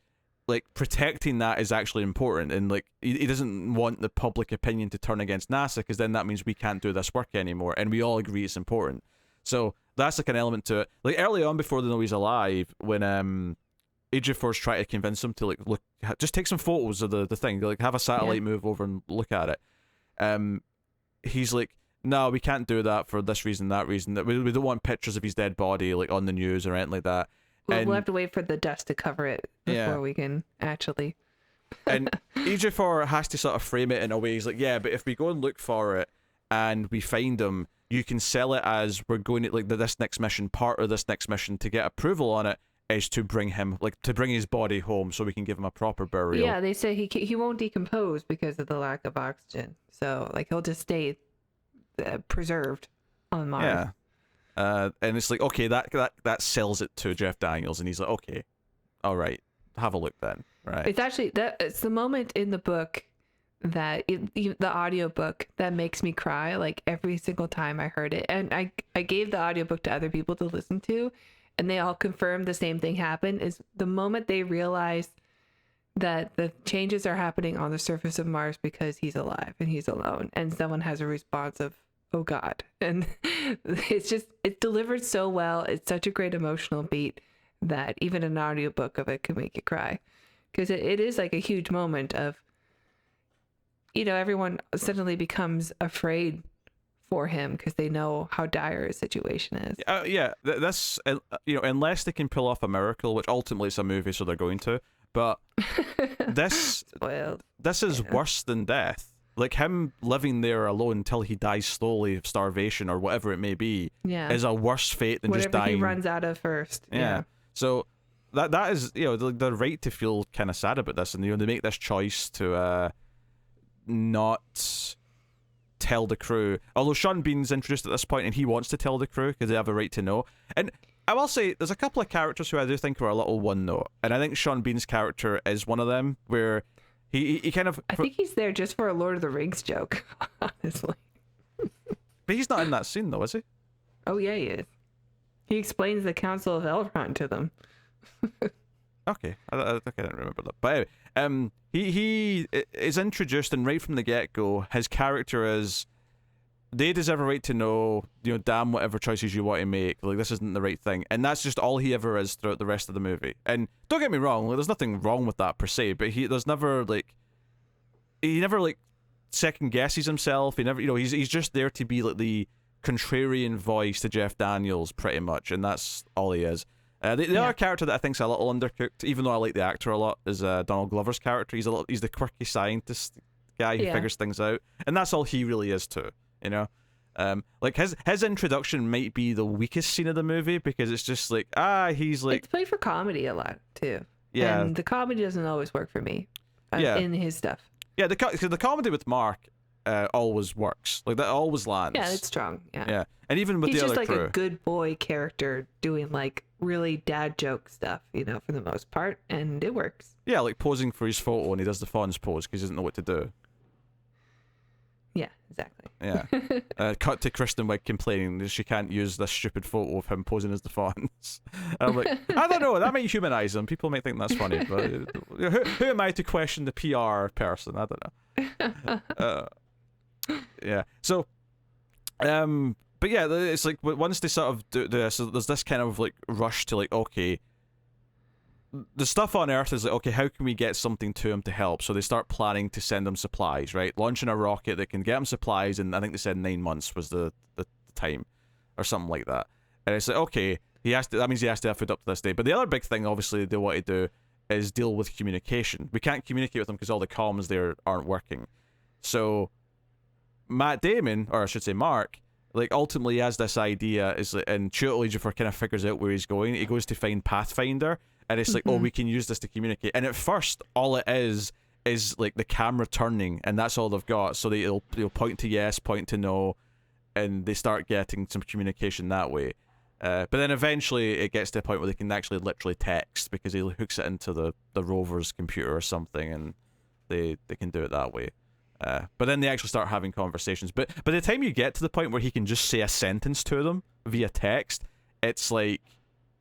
like protecting that is actually important, and like he doesn't want the public opinion to turn against NASA, because then that means we can't do this work anymore, and we all agree it's important. So that's like an element to it. Like early on, before they know he's alive, when Ejiofor's trying to convince him to like look, just take some photos of the thing, like have a satellite move over and look at it. He's like, no, we can't do that for this reason, that reason. That we don't want pictures of his dead body like on the news or anything like that. We'll have to wait for the dust to cover it before we can actually. And Ejiofor has to sort of frame it in a way. He's like, yeah, but if we go and look for it and we find him, you can sell it as we're going to like this next mission. Part of this next mission to get approval on it is to bring him, like, to bring his body home so we can give him a proper burial. Yeah, they say he won't decompose because of the lack of oxygen. So like he'll just stay preserved on Mars. Yeah. And it's like, okay, that sells it to Jeff Daniels, and he's like, okay, all right, have a look then, right? It's actually it's the moment in the book that the audiobook that makes me cry like every single time I heard it, and I gave the audiobook to other people to listen to, and they all confirmed the same thing happened. Is the moment they realize that the changes are happening on the surface of Mars because he's alive and he's alone, and someone has a response of, oh God. And it's delivered so well. It's such a great emotional beat that even an audiobook of it can make you cry, because it is like a huge moment of, you know, everyone suddenly becomes afraid for him because they know how dire his situation is. That's you know, unless they can pull off a miracle, which ultimately it's a movie, so they're going to, but this is worse than death. Like, him living there alone until he dies slowly of starvation or whatever it may be is a worse fate than just dying. Whatever he runs out of first. Yeah. So that is, you know, the right to feel kind of sad about this, and you know, they make this choice to not tell the crew. Although Sean Bean's introduced at this point, and he wants to tell the crew because they have a right to know. And I will say, there's a couple of characters who I do think are a little one note, and I think Sean Bean's character is one of them, where he kind of... I think he's there just for a Lord of the Rings joke, honestly. But he's not in that scene, though, is he? Oh, yeah, he is. He explains the Council of Elrond to them. Okay, I think I didn't remember that. But anyway, he is introduced, and right from the get-go, his character is, they deserve a right to know, you know, damn whatever choices you want to make, like, this isn't the right thing. And that's just all he ever is throughout the rest of the movie. And don't get me wrong, like, there's nothing wrong with that per se, but he never second guesses himself. He never, you know, he's just there to be like the contrarian voice to Jeff Daniels, pretty much, and that's all he is. The other character that I think's a little undercooked, even though I like the actor a lot, is Donald Glover's character. He's the quirky scientist guy who figures things out, and that's all he really is too. You know, Like his introduction might be the weakest scene of the movie because it's just like he's like it's played for comedy a lot too. Yeah, and the comedy doesn't always work for me. In his stuff. Yeah, the comedy with Mark always works. Like that always lands. Yeah, it's strong. Yeah. Yeah, and even with he's the just other like crew, a good boy character doing like really dad joke stuff, for the most part, and it works. Yeah, like posing for his photo and he does the Fonz pose because he doesn't know what to do. Yeah, exactly. Yeah. Cut to Kristen Wiig complaining that she can't use this stupid photo of him posing as the Fonz. And I'm like, I don't know, that might humanize him. People might think that's funny, but who am I to question the PR person? I don't know. Yeah. So, but yeah, it's like once they sort of do this, so there's this kind of like rush to like, okay, the stuff on Earth is like, okay, how can we get something to him to help? So they start planning to send him supplies, right? Launching a rocket that can get him supplies, and I think they said 9 months was the time, or something like that. And it's like, okay, that means he has to have food up to this day. But the other big thing, obviously, they want to do is deal with communication. We can't communicate with them because all the comms there aren't working. So Matt Damon, or I should say Mark, like ultimately has this idea, and Chiwetel Ejiofor kind of figures out where he's going. He goes to find Pathfinder. And it's like, oh, we can use this to communicate. And at first, all it is like the camera turning, and that's all they've got. So they'll point to yes, point to no, and they start getting some communication that way. But then eventually it gets to a point where they can actually literally text because he hooks it into the rover's computer or something, and they can do it that way. But then they actually start having conversations. But by the time you get to the point where he can just say a sentence to them via text, it's like,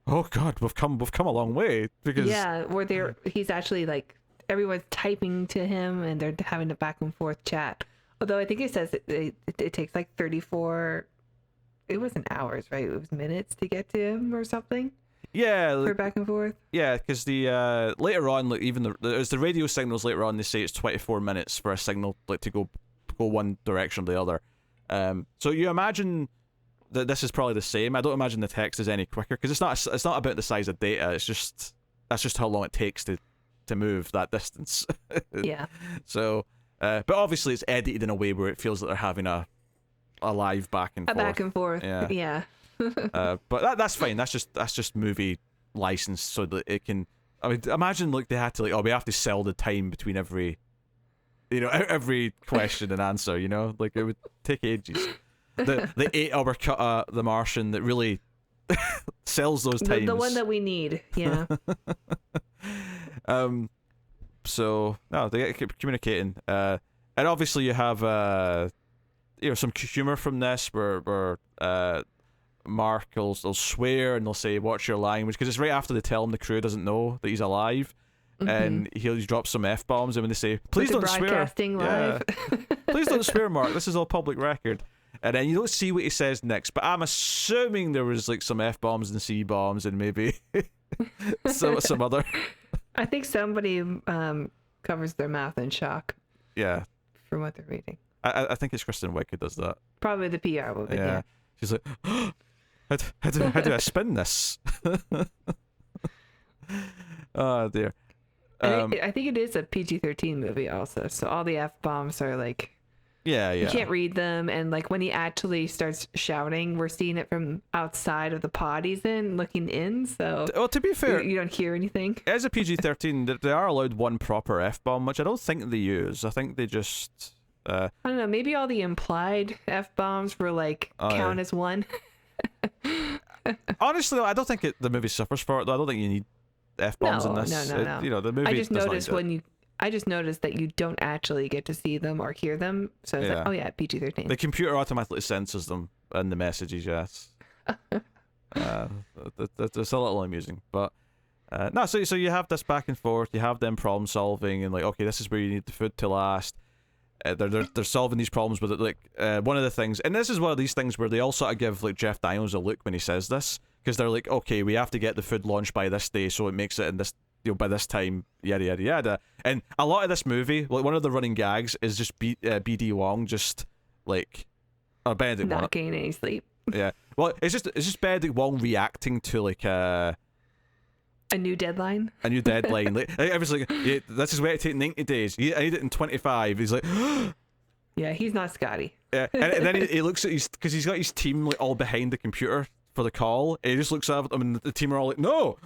oh God, we've come a long way, because where he's actually like everyone's typing to him and they're having a back and forth chat. Although I think it says it takes like 34. It wasn't hours, right? It was minutes to get to him or something. Yeah, for back and forth. Yeah, because the later on, like even there's the radio signals later on. They say it's 24 minutes for a signal like to go one direction or the other. So you imagine that this is probably the same. I don't imagine the text is any quicker because it's not about the size of data. It's just that's just how long it takes to move that distance. Yeah. So, but obviously it's edited in a way where it feels like they're having a live back and forth. Back and forth. Yeah. But that's fine. That's just movie license so that it can. I mean, imagine like they had to we have to sell the time between every question and answer. Like it would take ages. The 8-hour cut of The Martian that really sells those times. The one that we need, yeah. So no, they keep communicating. And obviously you have some humor from this where Mark will swear and they'll say, "Watch your language," because it's right after they tell him the crew doesn't know that he's alive. Mm-hmm. And he'll drop some F-bombs, and when they say, "Please don't swear," broadcasting live. Please don't swear, Mark. This is all public record. And then you don't see what he says next, but I'm assuming there was like some F-bombs and C-bombs and maybe some other. I think somebody covers their mouth in shock. Yeah. From what they're reading. I think it's Kristen Wiig who does that. Probably the PR woman. Yeah. She's like, how do I spin this? Oh dear. I think it is a PG-13 movie also, so all the F-bombs are like. Yeah. You can't read them, and like when he actually starts shouting, we're seeing it from outside of the pod he's in, looking in. So, well, to be fair, you don't hear anything. As a PG-13, they are allowed one proper F-bomb, which I don't think they use. I think they just. I don't know. Maybe all the implied F-bombs were like count as one. Honestly, though, I don't think the movie suffers for it. Though I don't think you need F-bombs in this. No. The movie. I just noticed that you don't actually get to see them or hear them. So it's like, oh yeah, PG-13. The computer automatically censors them in the messages, yes. That's a little amusing. But no, so you have this back and forth, you have them problem solving, and like, okay, this is where you need the food to last. They're solving these problems with it. Like one of the things, and this is one of these things where they all sort of give like Jeff Daniels a look when he says this, because they're like, okay, we have to get the food launched by this day, so it makes it in this, by this time, yada yada yada. And a lot of this movie, like one of the running gags is just BD Wong just like, or Benedict not getting any sleep. Yeah, well, it's just Benedict Wong reacting to like a new deadline. A new deadline. Like everyone's like, this is where it take 90 days. I need it in 25. He's like, yeah, he's not Scotty. Yeah, and then he looks at because he's got his team like all behind the computer for the call. And he just looks at them, and the team are all like, "No,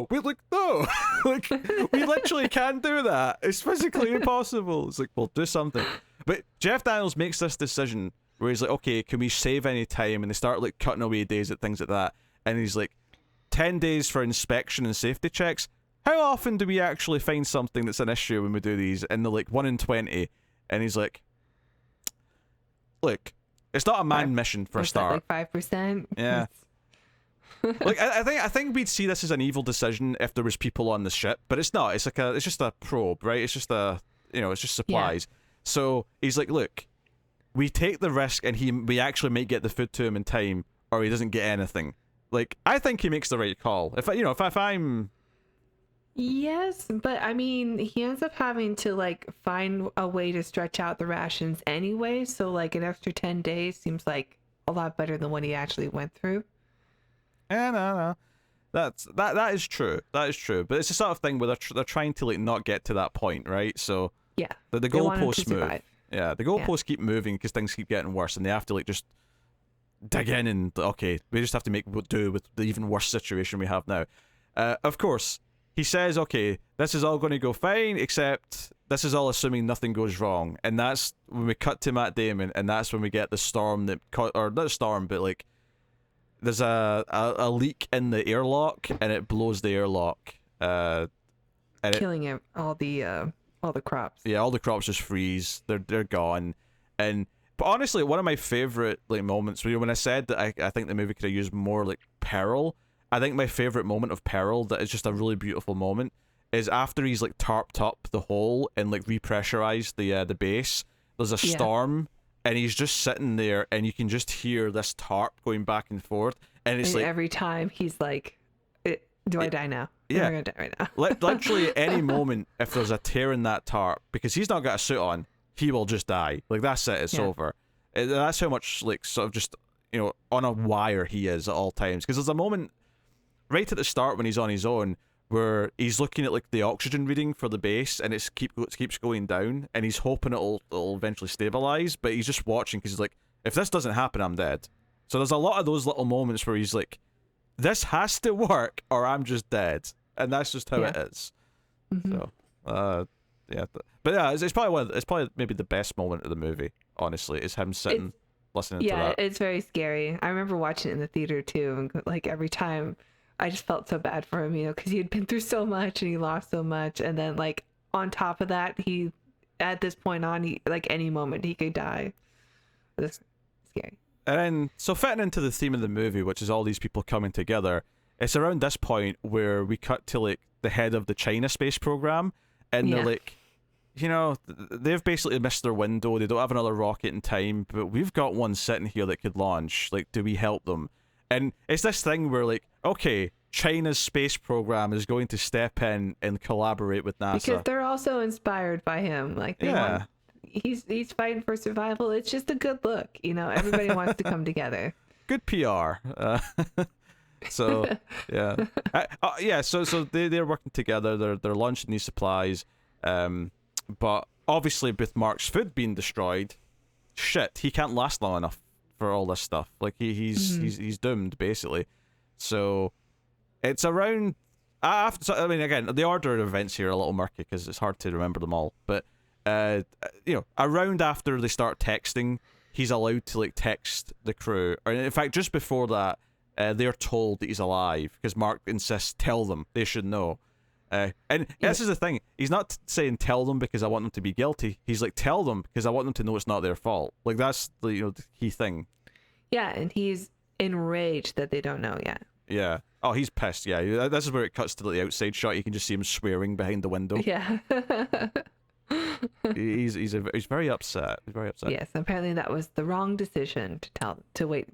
wait, like no, like we literally can't do that. It's physically impossible." It's like, well, do something. But Jeff Daniels makes this decision where he's like, "Okay, can we save any time?" And they start like cutting away days at things like that. And he's like, 10 days for inspection and safety checks. How often do we actually find something that's an issue when we do these? And they're like 1 in 20. And he's like, look, it's not a manned mission for a start. Like 5%. Yeah. Like I think we'd see this as an evil decision if there was people on the ship, but it's not. It's like it's just a probe, right? It's just it's just supplies. Yeah. So he's like, look, we take the risk, and we actually might get the food to him in time, or he doesn't get anything. Like, I think he makes the right call. If I'm... Yes, but I mean, he ends up having to like find a way to stretch out the rations anyway. So like an extra 10 days seems like a lot better than what he actually went through. Yeah, no. That is true. That is true. But it's the sort of thing where they're trying to like not get to that point, right? So yeah, the goalposts move. Yeah, the goalposts keep moving because things keep getting worse, and they have to like just dig in and okay, we just have to make do with the even worse situation we have now. Of course, he says, okay, this is all going to go fine, except this is all assuming nothing goes wrong, and that's when we cut to Matt Damon, and that's when we get the storm or not a storm, but like there's a leak in the airlock, and it blows the airlock, and killing all the crops. Yeah, all the crops just freeze. They're gone, But honestly, one of my favorite like moments, when I said that I think the movie could have used more like peril, I think my favorite moment of peril that is just a really beautiful moment is after he's like tarped up the hole and like repressurized the base. There's a storm, and he's just sitting there, and you can just hear this tarp going back and forth, and it's like every time he's like, "Do I die now? Yeah, I'm gonna die right now." Literally at any moment, if there's a tear in that tarp, because he's not got a suit on, he will just die. Like, that's it. It's over. That's how much, like, sort of just, on a wire he is at all times. Because there's a moment right at the start when he's on his own where he's looking at, like, the oxygen reading for the base, and it keeps going down, and he's hoping it'll eventually stabilize, but he's just watching because he's like, if this doesn't happen, I'm dead. So there's a lot of those little moments where he's like, this has to work or I'm just dead. And that's just how it is. Mm-hmm. So, yeah, but yeah, it's probably maybe the best moment of the movie. Honestly, is him sitting listening to that. Yeah, it's very scary. I remember watching it in the theater too, and like every time, I just felt so bad for him, because he had been through so much and he lost so much, and then like on top of that, he at this point on, he like any moment he could die. It's scary. And then, so fitting into the theme of the movie, which is all these people coming together, it's around this point where we cut to like the head of the China space program. And they're like, they've basically missed their window. They don't have another rocket in time, but we've got one sitting here that could launch. Like, do we help them? And it's this thing where, like, okay, China's space program is going to step in and collaborate with NASA. Because they're also inspired by him. Like, he's fighting for survival. It's just a good look. Everybody wants to come together. Good PR. So so they're working together. They're launching these supplies, but obviously with Mark's food being destroyed, he can't last long enough for all this stuff. Like he's doomed basically. So it's around after. So, I mean, again, the order of events here are a little murky because it's hard to remember them all. But around after they start texting, he's allowed to like text the crew, or in fact, just before that. They're told that he's alive because Mark insists, tell them, they should know. This is the thing, he's not saying tell them because I want them to be guilty. He's like, tell them because I want them to know it's not their fault. Like, that's the key thing. Yeah, and he's enraged that they don't know yet. Yeah. Oh, he's pissed. Yeah, this is where it cuts to the outside shot. You can just see him swearing behind the window. Yeah. he's very upset. He's very upset. Yes, apparently that was the wrong decision to wait.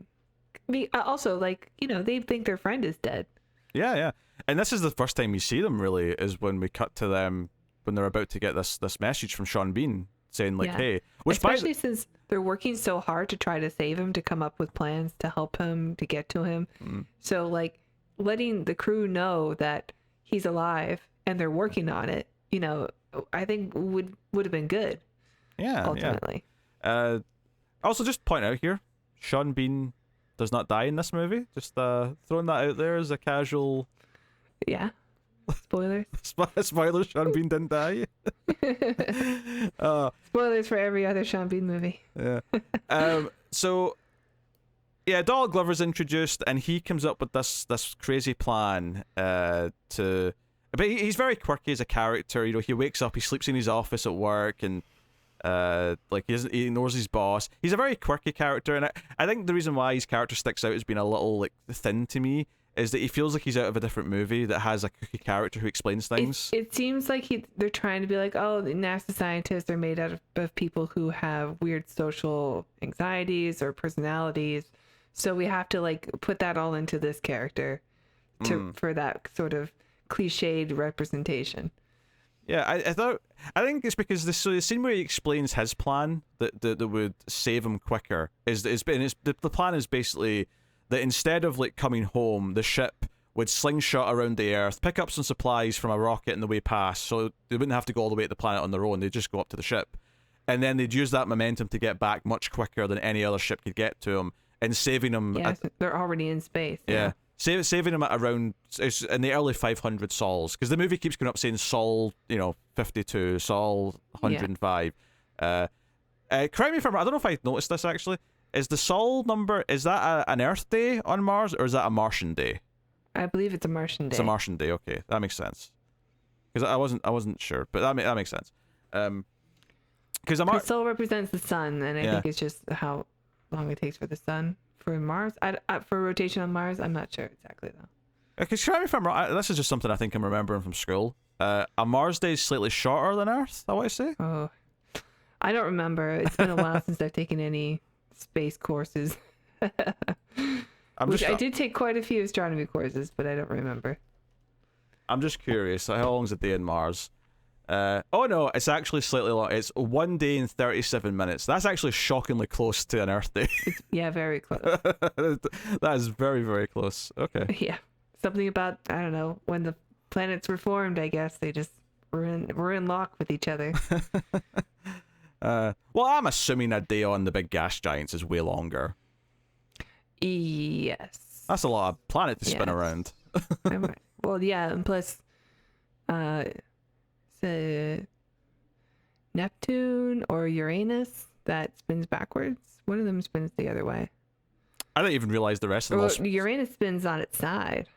Also, like, they think their friend is dead. Yeah. And this is the first time you see them, really, is when we cut to them when they're about to get this message from Sean Bean saying, like, hey. Especially since they're working so hard to try to save him, to come up with plans to help him, to get to him. Mm. So, like, letting the crew know that he's alive and they're working on it, I think would have been good. Yeah. Ultimately. Yeah. Also, just point out here, Sean Bean does not die in this movie. Just throwing that out there as a casual. Yeah. Spoilers. Spoilers. Sean Bean didn't die. Spoilers for every other Sean Bean movie. Yeah. So. Yeah, Donald Glover's introduced, and he comes up with this crazy plan to. But he's very quirky as a character. You know, he wakes up, he sleeps in his office at work, and like he ignores his boss. He's a very quirky character, and I think the reason why his character sticks out as being a little like thin to me is that he feels like he's out of a different movie that has a kooky character who explains things. It seems like they're trying to be like, oh, the NASA scientists are made out of people who have weird social anxieties or personalities. So we have to like put that all into this character for that sort of cliched representation. Yeah, I think it's because the scene where he explains his plan that would save him quicker the plan is basically that instead of like coming home, the ship would slingshot around the Earth, pick up some supplies from a rocket in the way past, so they wouldn't have to go all the way to the planet on their own. They'd just go up to the ship, and then they'd use that momentum to get back much quicker than any other ship could get to him. And saving them. Yeah, they're already in space. Yeah. Saving them at around in the early 500 sols, because the movie keeps going up saying Sol, 52, Sol 105. Correct me if I'm wrong. I don't know if I noticed this actually. Is the Sol number, is that an Earth day on Mars, or is that a Martian day? I believe it's a Martian day. It's a Martian day. Okay, that makes sense. Because I wasn't sure, but that makes sense. Because the Sol represents the sun, and I think it's just how long it takes for the sun for Mars. For rotation on Mars, I'm not sure exactly though. Because correct me if I'm wrong. This is just something I think I'm remembering from school. A Mars day is slightly shorter than Earth. I want to say. Oh, I don't remember. It's been a while since I've taken any space courses. I did take quite a few astronomy courses, but I don't remember. I'm just curious. How long is a day in Mars? Oh no, it's actually slightly long. It's 1 day and 37 minutes. That's actually shockingly close to an Earth day. Yeah, very close. That is very, very close. Okay. Yeah, something about, I don't know, when the planets were formed. I guess they just were in lock with each other. Well, I'm assuming a day on the big gas giants is way longer. Yes. That's a lot of planet to spin around. Well, yeah, and plus, Neptune or Uranus that spins backwards. One of them spins the other way. I didn't even realize the rest of them. Well, Uranus spins on its side.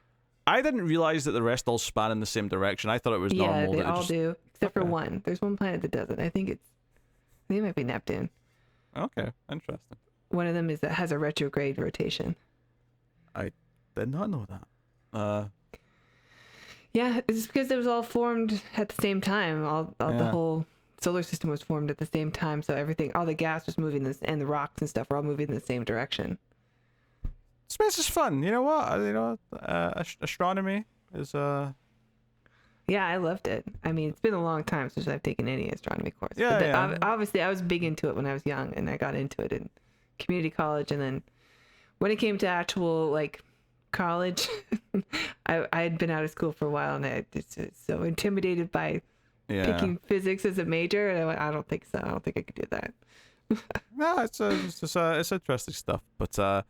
I didn't realize that the rest all span in the same direction. I thought it was normal. Yeah, they all do, except for one. There's one planet that doesn't. I think it might be Neptune. Okay, interesting. One of them has a retrograde rotation. I did not know that. Yeah, it's because it was all formed at the same time. The whole solar system was formed at the same time, so all the gas was moving and the rocks and stuff were all moving in the same direction. Space is fun. You know what? Astronomy is Yeah, I loved it. I mean, it's been a long time since I've taken any astronomy course. Yeah, but obviously, I was big into it when I was young, and I got into it in community college, and then when it came to actual like college, I had been out of school for a while, and I just was so intimidated by picking physics as a major, and I went, I don't think so. I don't think I could do that. No, it's interesting stuff, but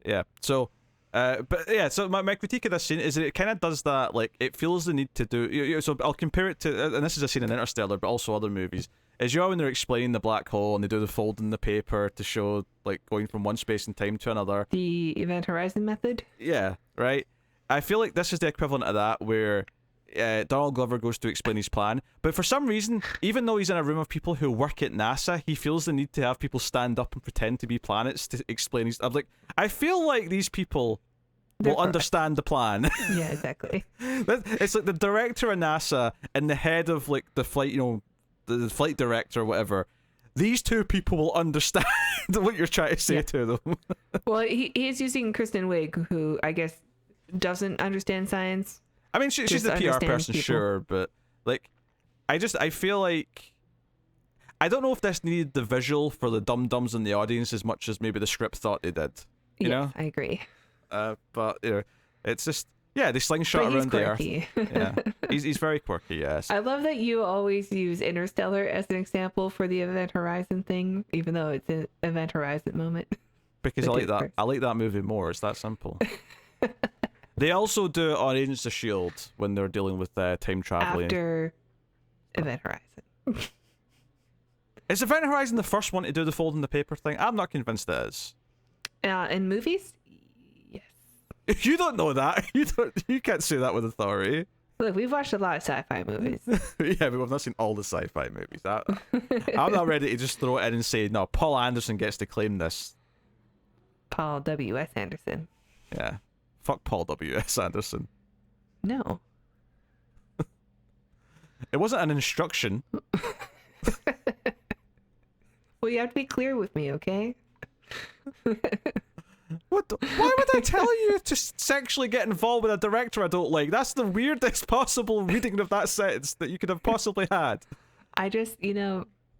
yeah. So, so my critique of this scene is that it kind of does that, like it feels the need to do. So I'll compare it to, and this is a scene in Interstellar, but also other movies. Is when they're explaining the black hole and they do the fold in the paper to show like going from one space and time to another. The event horizon method. Yeah, right. I feel like this is the equivalent of that, where Donald Glover goes to explain his plan, but for some reason, even though he's in a room of people who work at NASA, he feels the need to have people stand up and pretend to be planets to explain his. I'm like, I feel like these people will understand the plan. Yeah, exactly. It's like the director of NASA and the head of like the flight, the flight director or whatever. These two people will understand what you're trying to say to them. Well, he's using Kristen Wiig, who I guess doesn't understand science. I mean, she's the PR person, people. Sure, but like, I feel like I don't know if this needed the visual for the dum-dums in the audience as much as maybe the script thought they did. You know? I agree. But it's just, Yeah, they slingshot But he's around the Earth. quirky. Yeah, he's very quirky. Yes. I love that you always use Interstellar as an example for the Event Horizon thing, even though it's an Event Horizon moment. Because I like that. I like that movie more. It's that simple. They also do it on Agents of S.H.I.E.L.D. when they're dealing with time traveling. After Event Horizon. Is Event Horizon the first one to do the folding the paper thing? I'm not convinced it is. In movies? Yes. You don't know that. You can't say that with authority. Look, we've watched a lot of sci-fi movies. Yeah, but we've not seen all the sci-fi movies. I'm not ready to just throw it in and say, no, Paul Anderson gets to claim this. Paul W.S. Anderson. Yeah. Fuck Paul W.S. Anderson. No. It wasn't an instruction. Well, you have to be clear with me, okay? Why would I tell you to sexually get involved with a director I don't like? That's the weirdest possible reading of that sentence that you could have possibly had. I just, me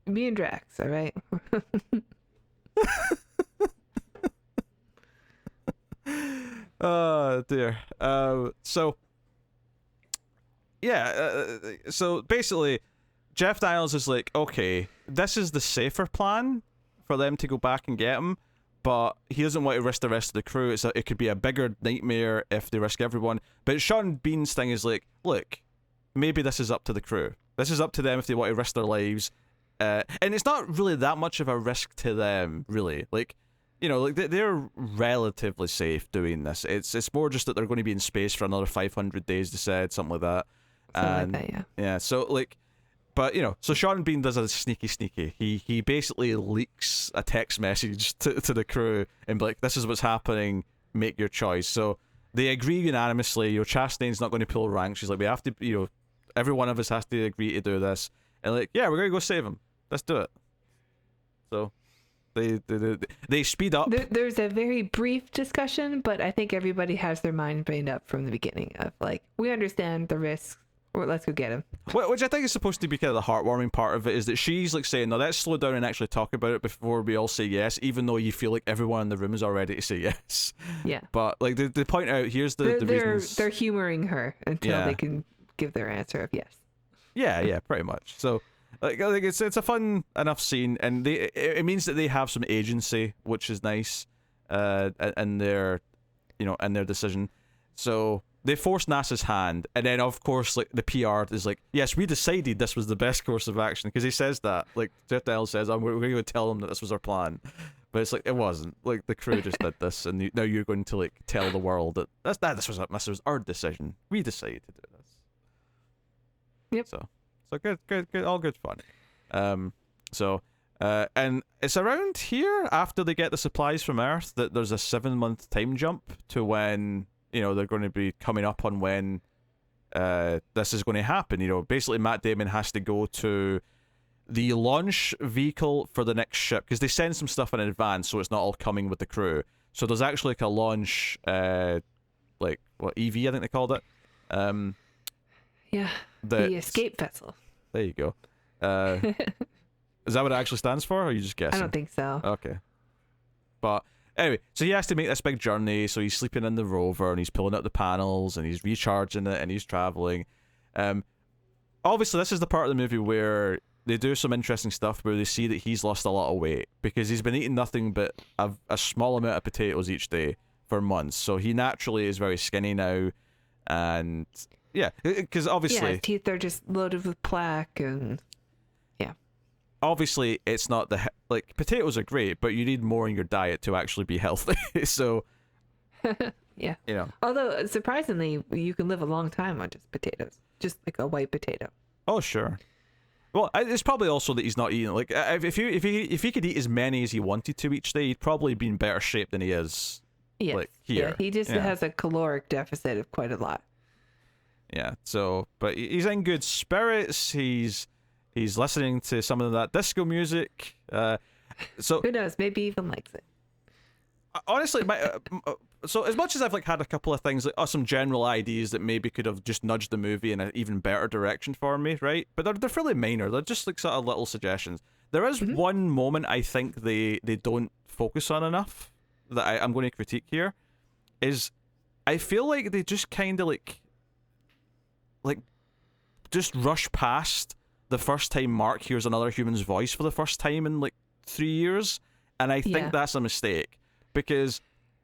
and Drax, all right? Oh, dear. So basically, Jeff Daniels is like, okay, this is the safer plan for them to go back and get him, but he doesn't want to risk the rest of the crew. It could be a bigger nightmare if they risk everyone. But Sean Bean's thing is like, look, maybe this is up to the crew. This is up to them if they want to risk their lives. And it's not really that much of a risk to them, really. Like, they're relatively safe doing this. It's more just that they're going to be in space for another 500 days, they said, something like that. Something like that, yeah. Yeah, so, like... But, so Sean Bean does a sneaky. He basically leaks a text message to the crew and be like, this is what's happening, make your choice. So they agree unanimously. Chastain's not going to pull rank. She's like, we have to, every one of us has to agree to do this. And like, yeah, we're going to go save him. Let's do it. So they speed up. There's a very brief discussion, but I think everybody has their mind made up from the beginning of like, we understand the risks. Well, let's go get him. Which I think is supposed to be kind of the heartwarming part of it, is that she's like saying, no, let's slow down and actually talk about it before we all say yes, even though you feel like everyone in the room is all ready to say yes. Yeah. But like they point out, here's the reasons. They're humoring her until they can give their answer of yes. Yeah, pretty much. So like it's a fun enough scene, and it means that they have some agency, which is nice, in their decision. So they force NASA's hand, and then of course, like the PR is like, "Yes, we decided this was the best course of action," because he says that. Like Jeff Daniels says, "We're going to tell them that this was our plan," but it's like it wasn't. Like the crew just did this, and now you're going to like tell the world that this was our decision. We decided to do this. Yep. So good, all good fun. And it's around here after they get the supplies from Earth that there's a 7-month time jump to when. They're going to be coming up on when this is going to happen. Basically Matt Damon has to go to the launch vehicle for the next ship, because they send some stuff in advance, so it's not all coming with the crew. So there's actually like a launch, EV, I think they called it. Yeah, the escape vessel. There you go. Is that what it actually stands for, or are you just guessing? I don't think so. Okay. But... Anyway, so he has to make this big journey, so he's sleeping in the rover, and he's pulling out the panels, and he's recharging it, and he's traveling. Obviously, this is the part of the movie where they do some interesting stuff, where they see that he's lost a lot of weight, because he's been eating nothing but a small amount of potatoes each day for months, so he naturally is very skinny now, and yeah, because obviously... Yeah, his teeth are just loaded with plaque, and... Obviously, it's not potatoes are great, but you need more in your diet to actually be healthy. So, yeah. Although, surprisingly, you can live a long time on just potatoes. Just like a white potato. Oh, sure. Well, it's probably also that he's not eating. Like, if he could eat as many as he wanted to each day, he'd probably be in better shape than he is. Yes. Like, here. Yeah, he just has a caloric deficit of quite a lot. Yeah, so, but he's in good spirits. He's listening to some of that disco music. So who knows? Maybe he even likes it. Honestly, so as much as I've had a couple of things, some general ideas that maybe could have just nudged the movie in an even better direction for me, right? But they're fairly minor. They're just sort of little suggestions. There is one moment I think they don't focus on enough that I'm going to critique here. Is I feel like they just kind of like just rush past the first time Mark hears another human's voice for the first time in like 3 years, and I think that's a mistake because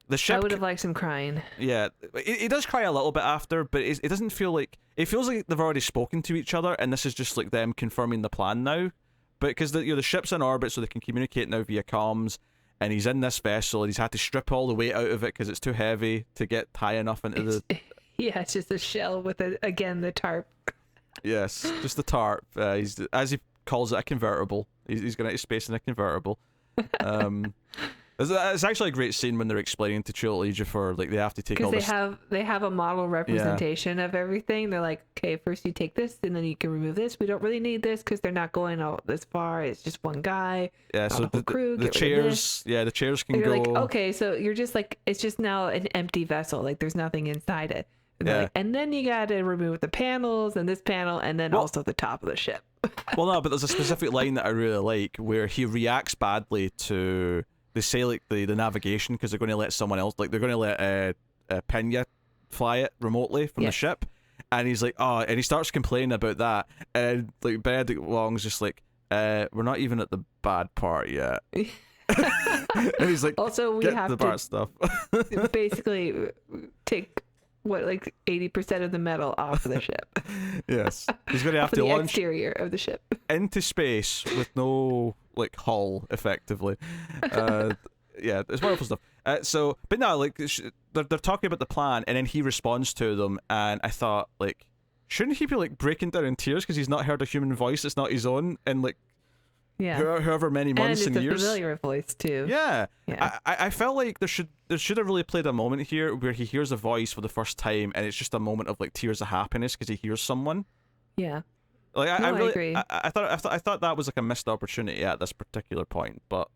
the ship. I would have liked him crying. Yeah, it does cry a little bit after, but it doesn't feel like it feels like they've already spoken to each other, and this is just like them confirming the plan now. But because the ship's in orbit, so they can communicate now via comms, and he's in this vessel, and he's had to strip all the weight out of it because it's too heavy to get high enough into the. Yeah, it's just a shell with the tarp. Yes, just the tarp. He's, as he calls it, a convertible. He's going out to space in a convertible. It's actually a great scene when they're explaining to Chiwetel Ejiofor, like they have to take all this. Because they have a model representation of everything. They're like, okay, first you take this, and then you can remove this. We don't really need this because they're not going out this far. It's just one guy. Yeah, so the crew. The chairs. Yeah, the chairs can go. Like, okay, so you're just like, it's just now an empty vessel. Like there's nothing inside it. And, like, and then you got to remove the panels and this panel, and then also the top of the ship. Well, no, but there's a specific line that I really like where he reacts badly to. They say like the navigation because they're going to let someone else, like they're going to let Peña fly it remotely from the ship, and he's like, oh, and he starts complaining about that, and like Benedict Wong's just like, we're not even at the bad part yet. And he's like, also we get have the to bad stuff. basically take like 80% of the metal off of the ship. Yes, he's going to have to the launch exterior of the ship into space with no like hull, effectively. Yeah, it's wonderful stuff. But no, like they're talking about the plan, and then he responds to them, and I thought, like, shouldn't he be like breaking down in tears because he's not heard a human voice that's not his own in like however many months and years. And it's a familiar voice too. Yeah. I felt like there should have really played a moment here where he hears a voice for the first time, and it's just a moment of like tears of happiness because he hears someone. Yeah. Like I really agree. I thought that was like a missed opportunity at this particular point, but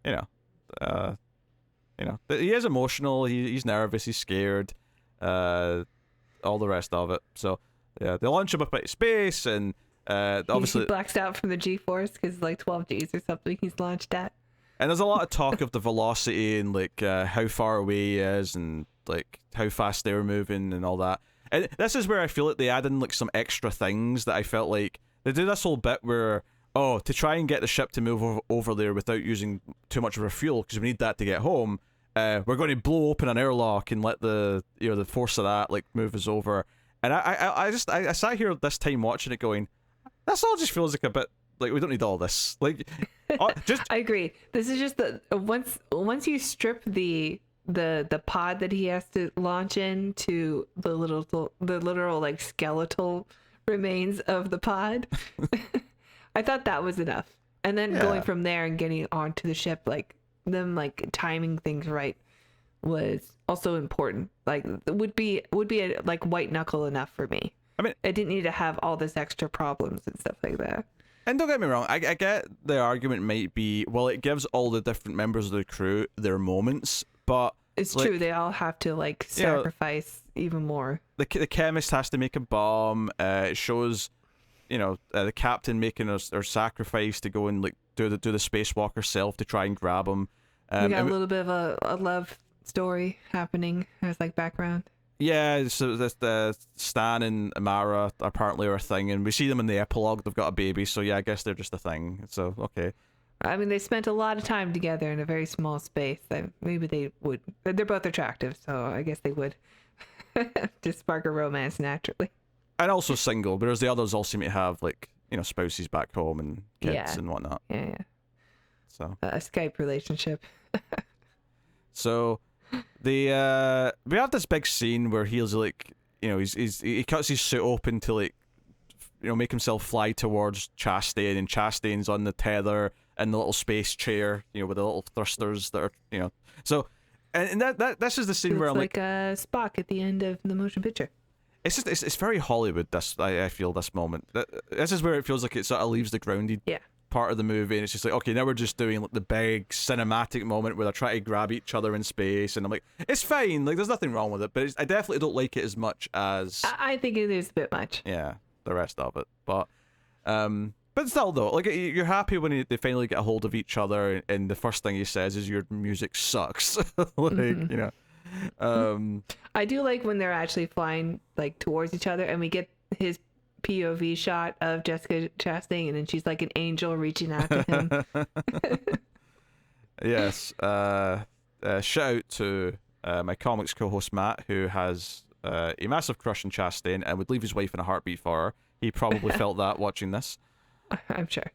he is emotional. He's nervous. He's scared. All the rest of it. So yeah, they launch him up into space, and obviously he blacks out from the G-force because like 12 Gs or something he's launched at. And there's a lot of talk of the velocity and like how far away he is, and like how fast they're moving and all that. And this is where I feel like they add in like some extra things that I felt like they do this whole bit where, to try and get the ship to move over there without using too much of our fuel because we need that to get home, we're going to blow open an airlock and let the the force of that like move us over. And I sat here this time watching it going, this all just feels like a bit like we don't need all this. Like, I agree. This is just once you strip the pod that he has to launch into the literal like skeletal remains of the pod. I thought that was enough, and then going from there and getting onto the ship, like them like timing things right was also important. Like would be a, like white knuckle enough for me. I mean, I didn't need to have all this extra problems and stuff like that. And don't get me wrong, I get the argument might be, well, it gives all the different members of the crew their moments, but it's like, true, they all have to like sacrifice even more. The chemist has to make a bomb. It shows, the captain making her sacrifice to go and like do the spacewalk herself to try and grab him. We got a little bit of a love story happening as like background. Yeah, so the Stan and Amara apparently are a thing, and we see them in the epilogue. They've got a baby, so yeah, I guess they're just a thing. So okay. I mean, they spent a lot of time together in a very small space. Maybe they would. They're both attractive, so I guess they would just spark a romance naturally. And also single, whereas the others all seem to have like spouses back home and kids and whatnot. Yeah. So a Skype relationship. So we have this big scene where he's like, he cuts his suit open to like, make himself fly towards Chastain, and Chastain's on the tether in the little space chair, with the little thrusters that are, So, and that this is the scene where I'm like Spock at the end of the motion picture. It's just it's very Hollywood. I feel this moment. This is where it feels like it sort of leaves the grounded part of the movie, and it's just like, okay, now we're just doing like the big cinematic moment where they're trying to grab each other in space, and I'm like, it's fine, like there's nothing wrong with it, but I definitely don't like it as much as I think it is a bit much. Yeah, the rest of it, but still though, like you're happy when they finally get a hold of each other, and the first thing he says is your music sucks, like I do like when they're actually flying like towards each other, and we get his POV shot of Jessica Chastain, and then she's like an angel reaching out to him. Yes. Shout out to my comics co-host Matt, who has a massive crush on Chastain and would leave his wife in a heartbeat for her. He probably felt that watching this. I'm sure.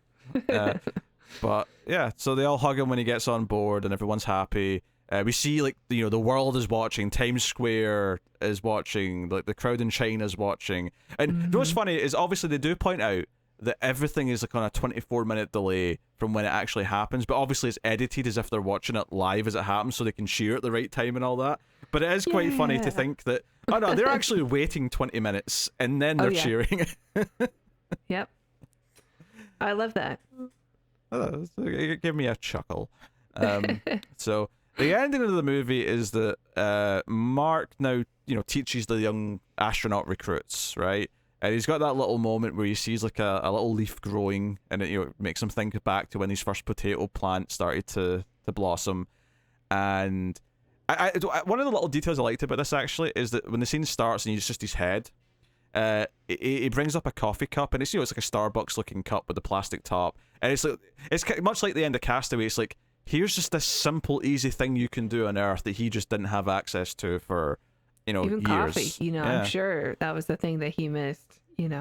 But yeah, so they all hug him when he gets on board, and everyone's happy. We see like the world is watching, Times Square is watching, like the crowd in China is watching, and you know what's funny is obviously they do point out that everything is like on a 24-minute delay from when it actually happens, but obviously it's edited as if they're watching it live as it happens so they can cheer at the right time and all that. But it is quite funny to think that, oh no, they're actually waiting 20 minutes and then they're cheering. Yep. I love that. It gave me a chuckle. So the ending of the movie is that Mark now teaches the young astronaut recruits, right? And he's got that little moment where he sees like a little leaf growing, and it makes him think back to when his first potato plant started to blossom. And one of the little details I liked about this actually is that when the scene starts and it's just his head, he brings up a coffee cup, and it's it's like a Starbucks looking cup with a plastic top, and it's much like the end of Castaway. It's like, here's just this simple, easy thing you can do on Earth that he just didn't have access to for even years. Coffee. I'm sure that was the thing that he missed. I don't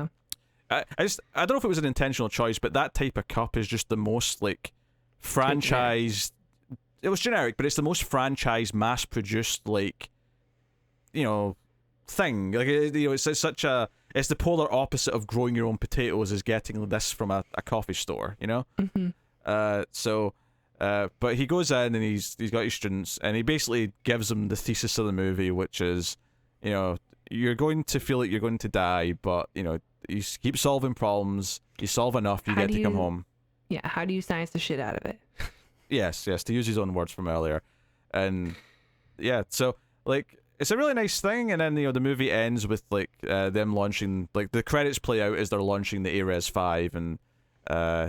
know if it was an intentional choice, but that type of cup is just the most like franchised. It was generic, but it's the most franchised, mass-produced like thing. Like it's such a. It's the polar opposite of growing your own potatoes is getting this from a coffee store. But he goes in and he's got his students, and he basically gives them the thesis of the movie, which is, you're going to feel like you're going to die, but you keep solving problems. You solve enough, you get to come home. Yeah. How do you science the shit out of it? Yes. To use his own words from earlier, and yeah. So like, it's a really nice thing, and then the movie ends with like them launching, like the credits play out as they're launching the Ares 5, and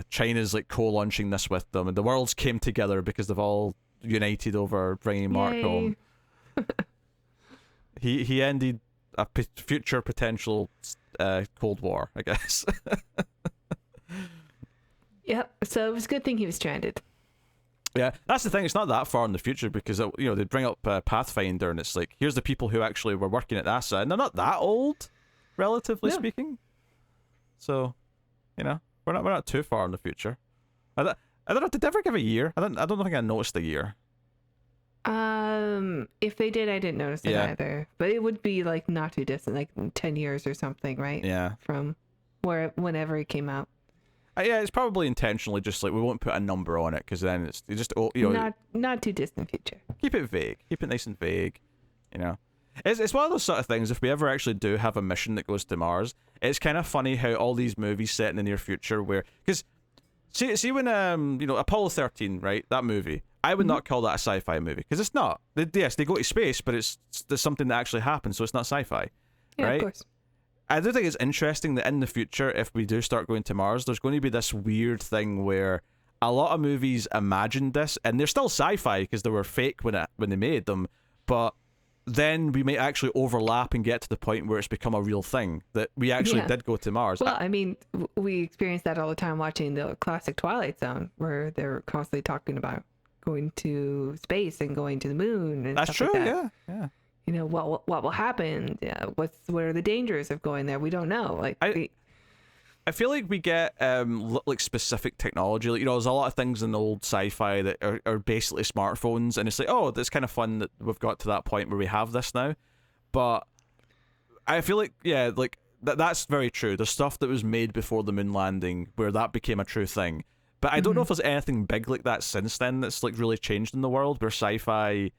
China's like co-launching this with them, and the worlds came together because they've all united over bringing Mark home. He ended a future potential Cold War, I guess. Yep. So it was a good thing he was stranded. Yeah, that's the thing. It's not that far in the future because they bring up Pathfinder, and it's like, here's the people who actually were working at NASA, and they're not that old, relatively speaking. So, we're not too far in the future. I don't know. Did they ever give a year? I don't think I noticed a year. If they did, I didn't notice it either. But it would be like not too distant, like 10 years or something, right? Yeah. From whenever it came out. Yeah, it's probably intentionally just like we won't put a number on it because then it's just not too distant future. Keep it vague. Keep it nice and vague. It's one of those sort of things. If we ever actually do have a mission that goes to Mars, it's kind of funny how all these movies set in the near future, where because see when Apollo 13, right, that movie, I would not call that a sci-fi movie because it's not. Yes, they go to space, but it's something that actually happens, so it's not sci-fi, yeah, right? Of course. I do think it's interesting that in the future, if we do start going to Mars, there's going to be this weird thing where a lot of movies imagined this, and they're still sci-fi because they were fake when they made them, but then we might actually overlap and get to the point where it's become a real thing that we actually did go to Mars. Well, I mean, we experience that all the time watching the classic Twilight Zone, where they're constantly talking about going to space and going to the moon. And that's stuff true. like that. Yeah. What will happen? Yeah, what are the dangers of going there? We don't know. Like I feel like we get like specific technology. Like, there's a lot of things in old sci-fi that are basically smartphones, and it's like, oh, that's kind of fun that we've got to that point where we have this now. But I feel like that's very true. There's stuff that was made before the moon landing where that became a true thing. But I don't know if there's anything big like that since then that's like really changed in the world where sci-fi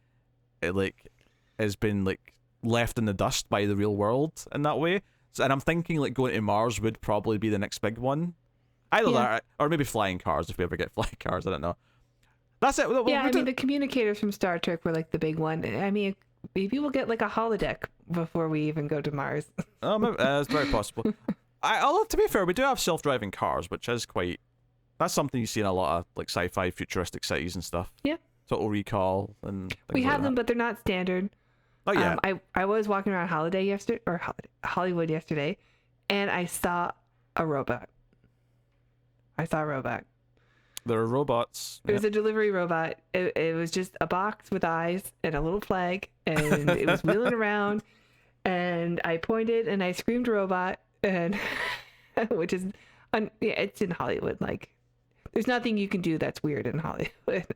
has been like left in the dust by the real world in that way. And I'm thinking like going to Mars would probably be the next big one. Either that or maybe flying cars if we ever get flying cars. I don't know. That's it. I mean, the communicators from Star Trek were like the big one. I mean, maybe we'll get like a holodeck before we even go to Mars. Oh, maybe, it's very possible. Although to be fair, we do have self-driving cars, which is quite. That's something you see in a lot of like sci-fi futuristic cities and stuff. Yeah. Total Recall and. We have like them, that. but they're not standard. Oh yeah. I was walking around Hollywood yesterday, and I saw a robot. There are robots. It was a delivery robot. It was just a box with eyes and a little flag, and it was wheeling around. And I pointed and I screamed robot, and which is, it's in Hollywood. Like, there's nothing you can do that's weird in Hollywood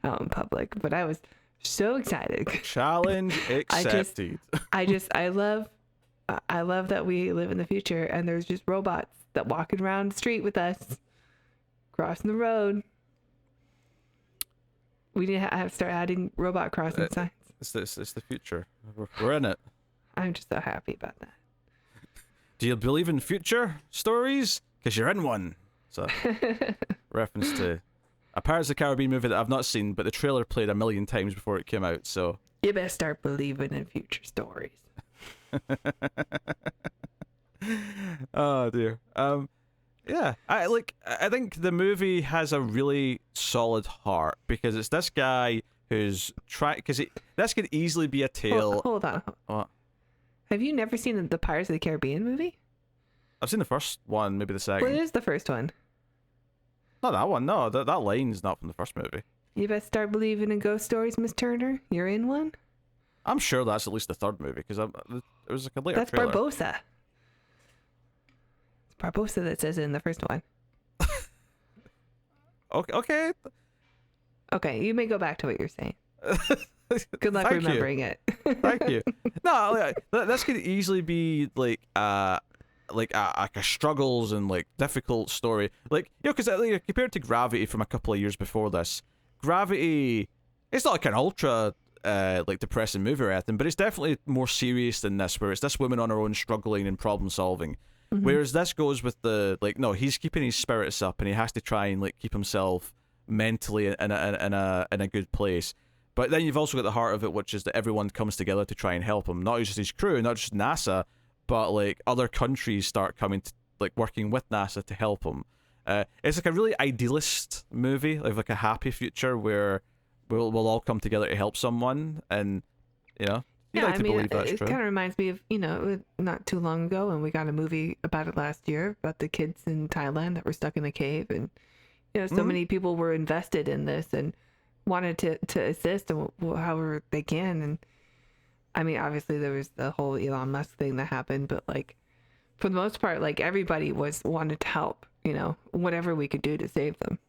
out in public. But I was so excited. Challenge accepted. I love that we live in the future, and there's just robots that walking around the street with us, crossing the road. We need to have start adding robot crossing signs. It's the future. We're in it. I'm just so happy about that. Do you believe in future stories? Because you're in one. So, reference to a Pirates of the Caribbean movie that I've not seen, but the trailer played a million times before it came out. So you better start believing in future stories. Oh dear. Yeah. I think the movie has a really solid heart because it's this guy who's trying. Because this could easily be a tale. Hold on. What? Have you never seen the Pirates of the Caribbean movie? I've seen the first one, maybe the second. What is the first one? Not that one. No, that line's not from the first movie. You better start believing in ghost stories, Miss Turner. You're in one. I'm sure that's at least the third movie because it was like a later That's trailer. Barbossa. It's Barbossa that says it in the first one. Okay. Okay, you may go back to what you're saying. Good luck Thank remembering it. Thank you. No, this could easily be like a struggles and like difficult story. Like, because compared to Gravity from a couple of years before this, Gravity, it's not like an ultra like depressing movie or anything, but it's definitely more serious than this, where it's this woman on her own struggling and problem solving. Mm-hmm. Whereas this goes with the no, he's keeping his spirits up and he has to try and like keep himself mentally in a good place. But then you've also got the heart of it, which is that everyone comes together to try and help him. Not just his crew, not just NASA, but like other countries start coming to, like working with NASA to help him. It's like a really idealist movie, like a happy future where we'll all come together to help someone, and you'd like to believe that's true. It kind of reminds me of not too long ago, and we got a movie about it last year about the kids in Thailand that were stuck in a cave, and so many people were invested in this and wanted to assist and however they can. And I mean, obviously there was the whole Elon Musk thing that happened, but like for the most part, like everybody wanted to help, whatever we could do to save them.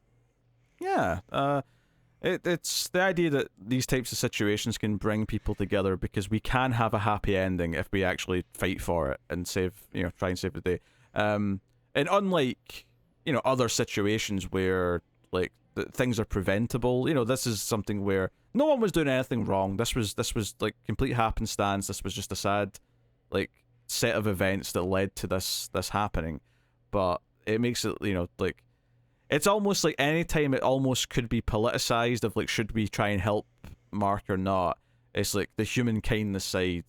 Yeah. It's the idea that these types of situations can bring people together because we can have a happy ending if we actually fight for it and try and save the day. And unlike, other situations where like things are preventable, this is something where no one was doing anything wrong. This was like complete happenstance. This was just a sad like set of events that led to this happening. But it makes it, like it's almost like any time it almost could be politicized of like, should we try and help Mark or not? It's like the human kindness side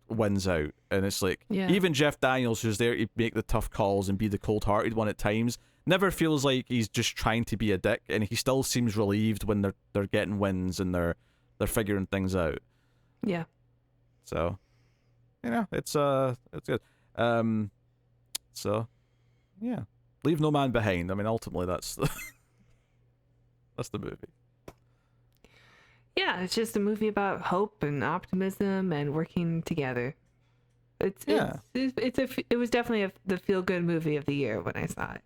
wins out. And it's like, even Jeff Daniels, who's there to make the tough calls and be the cold-hearted one at times, never feels like he's just trying to be a dick, and he still seems relieved when they're getting wins and they're figuring things out. Yeah. So, it's good. So, yeah. Leave no man behind. I mean, ultimately, that's the movie. Yeah, it's just a movie about hope and optimism and working together. It was definitely the feel good movie of the year when I saw it.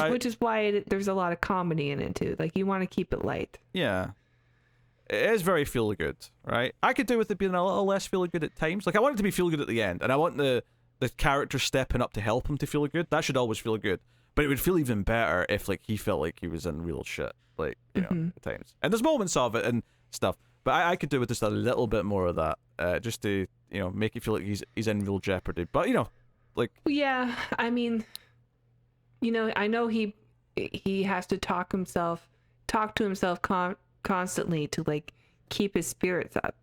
Which is why there's a lot of comedy in it too. Like, you want to keep it light. Yeah. It is very feel good, right? I could do with it being a little less feel good at times. Like, I want it to be feel good at the end, and I want the character stepping up to help him to feel good. That should always feel good. But it would feel even better if like he felt like he was in real shit, like at times. And there's moments of it and stuff. But I could do with just a little bit more of that, just to make it feel like he's in real jeopardy. But like I mean, I know he has to talk to himself constantly to like keep his spirits up,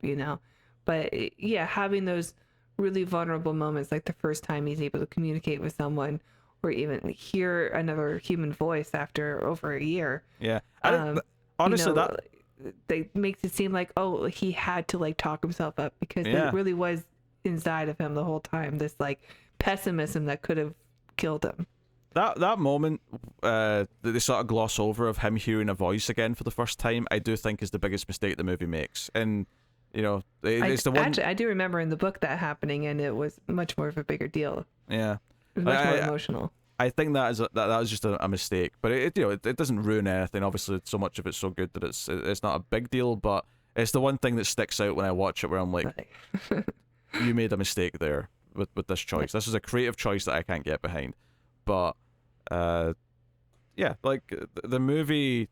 But having those really vulnerable moments, like the first time he's able to communicate with someone or even hear another human voice after over a year. Yeah. Honestly, they makes it seem like, oh, he had to like talk himself up, because Yeah. it really was inside of him the whole time, this like pessimism that could have killed him. That moment that they sort of gloss over of him hearing a voice again for the first time, I do think is the biggest mistake the movie makes. And it's the one. Actually, I do remember in the book that happening, and it was much more of a bigger deal. Yeah, It was much more emotional. I think that was just a mistake, but it doesn't ruin anything. Obviously, so much of it's so good that it's not a big deal. But it's the one thing that sticks out when I watch it, where I'm like, you made a mistake there with this choice. This is a creative choice that I can't get behind. But yeah, like the movie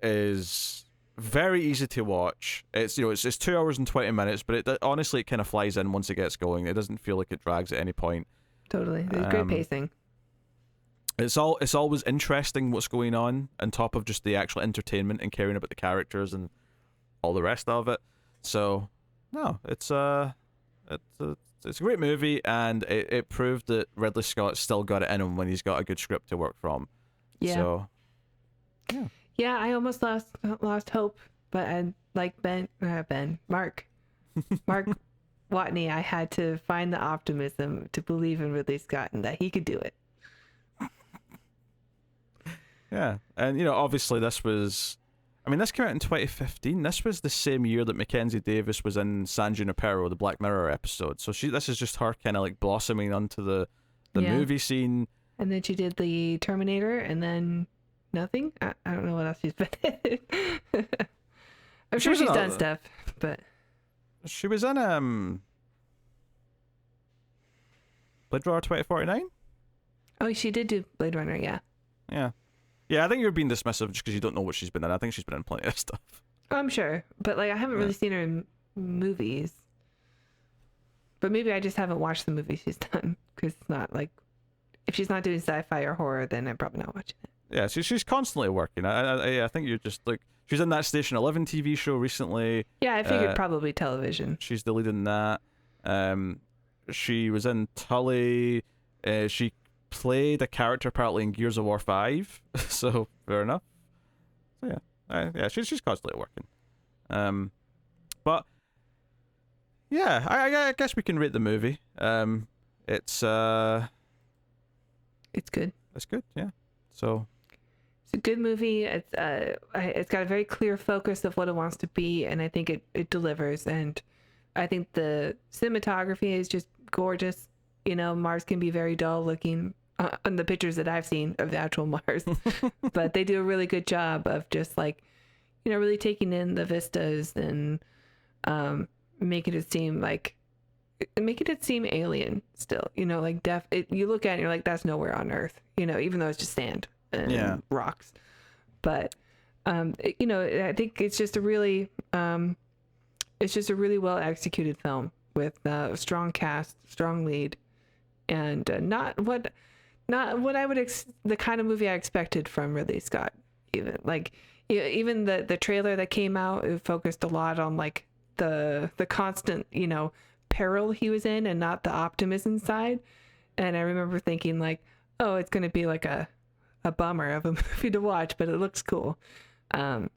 is very easy to watch. It's it's 2 hours and 20 minutes, but honestly it kind of flies in once it gets going. It doesn't feel like it drags at any point. Totally, there's great pacing. It's always interesting what's going on top of just the actual entertainment and caring about the characters and all the rest of it. So no, it's a great movie, and it proved that Ridley Scott still got it in him when he's got a good script to work from. Yeah. So yeah, I almost lost hope, but I like Mark Watney. I had to find the optimism to believe in Ridley Scott and that he could do it. Yeah, and obviously this came out in 2015. This was the same year that Mackenzie Davis was in San Junipero, the Black Mirror episode. So this is just her kind of like blossoming onto the movie scene. And then she did the Terminator, and then nothing. I don't know what else she's been in. I'm sure she's done stuff, but she was in Blade Runner 2049. Oh, she did do Blade Runner, yeah. Yeah, I think you're being dismissive just because you don't know what she's been in. I think she's been in plenty of stuff. I'm sure, but like I haven't really seen her in movies. But maybe I just haven't watched the movies she's done, because it's not like, if she's not doing sci-fi or horror, then I'm probably not watching it. Yeah, she's constantly working. I think you're just like, she's in that Station 11 TV show recently. Yeah, I figured probably television. She's the lead in that. She was in Tully. She played a character partly in Gears of War 5, so fair enough. So yeah, she's constantly working. But yeah, I guess we can rate the movie. It's good. It's good, yeah. So it's a good movie. It's got a very clear focus of what it wants to be, and I think it delivers. And I think the cinematography is just gorgeous. Mars can be very dull looking on the pictures that I've seen of the actual Mars, but they do a really good job of just like, really taking in the vistas and making it seem alien still. Like you look at it and you're like, that's nowhere on Earth. Even though it's just sand and rocks. But I think it's just a really well executed film with a strong cast, strong lead. And not what I would the kind of movie I expected from Ridley Scott. Even the trailer that came out, it focused a lot on like the constant peril he was in, and not the optimism side. And I remember thinking like, oh, it's gonna be like a bummer of a movie to watch, but it looks cool. But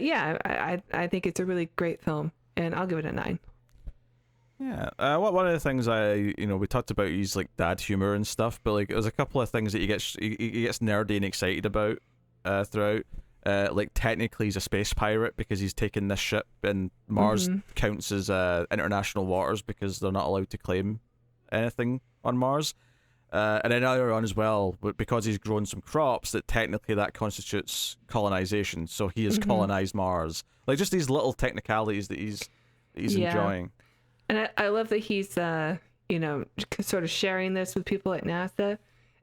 yeah, I think it's a really great film, and I'll give it a 9. Yeah, one of the things we talked about is like dad humor and stuff, but like there's a couple of things that he gets nerdy and excited about throughout. Like technically he's a space pirate because he's taken this ship, and Mars counts as international waters because they're not allowed to claim anything on Mars. And then earlier on as well, because he's grown some crops, that technically that constitutes colonization. So he has colonized Mars. Like just these little technicalities that he's enjoying. And I love that he's, sort of sharing this with people at NASA,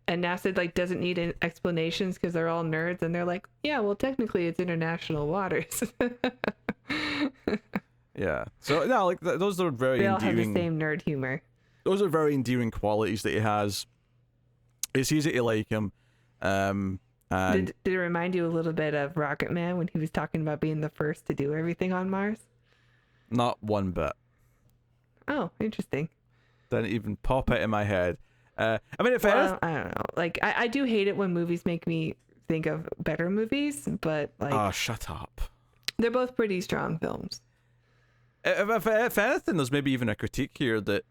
and NASA like doesn't need explanations because they're all nerds, and they're like, yeah, well, technically it's international waters. Yeah. So no, like those are very they endearing. All have the same nerd humor. Those are very endearing qualities that he has. It's easy to like him. And Did it remind you a little bit of Rocket Man when he was talking about being the first to do everything on Mars? Not one bit. Oh, interesting. Didn't even pop it in my head. I mean, I don't know. Like, I do hate it when movies make me think of better movies, but like, Oh, shut up. they're both pretty strong films. If anything, there's maybe even a critique here that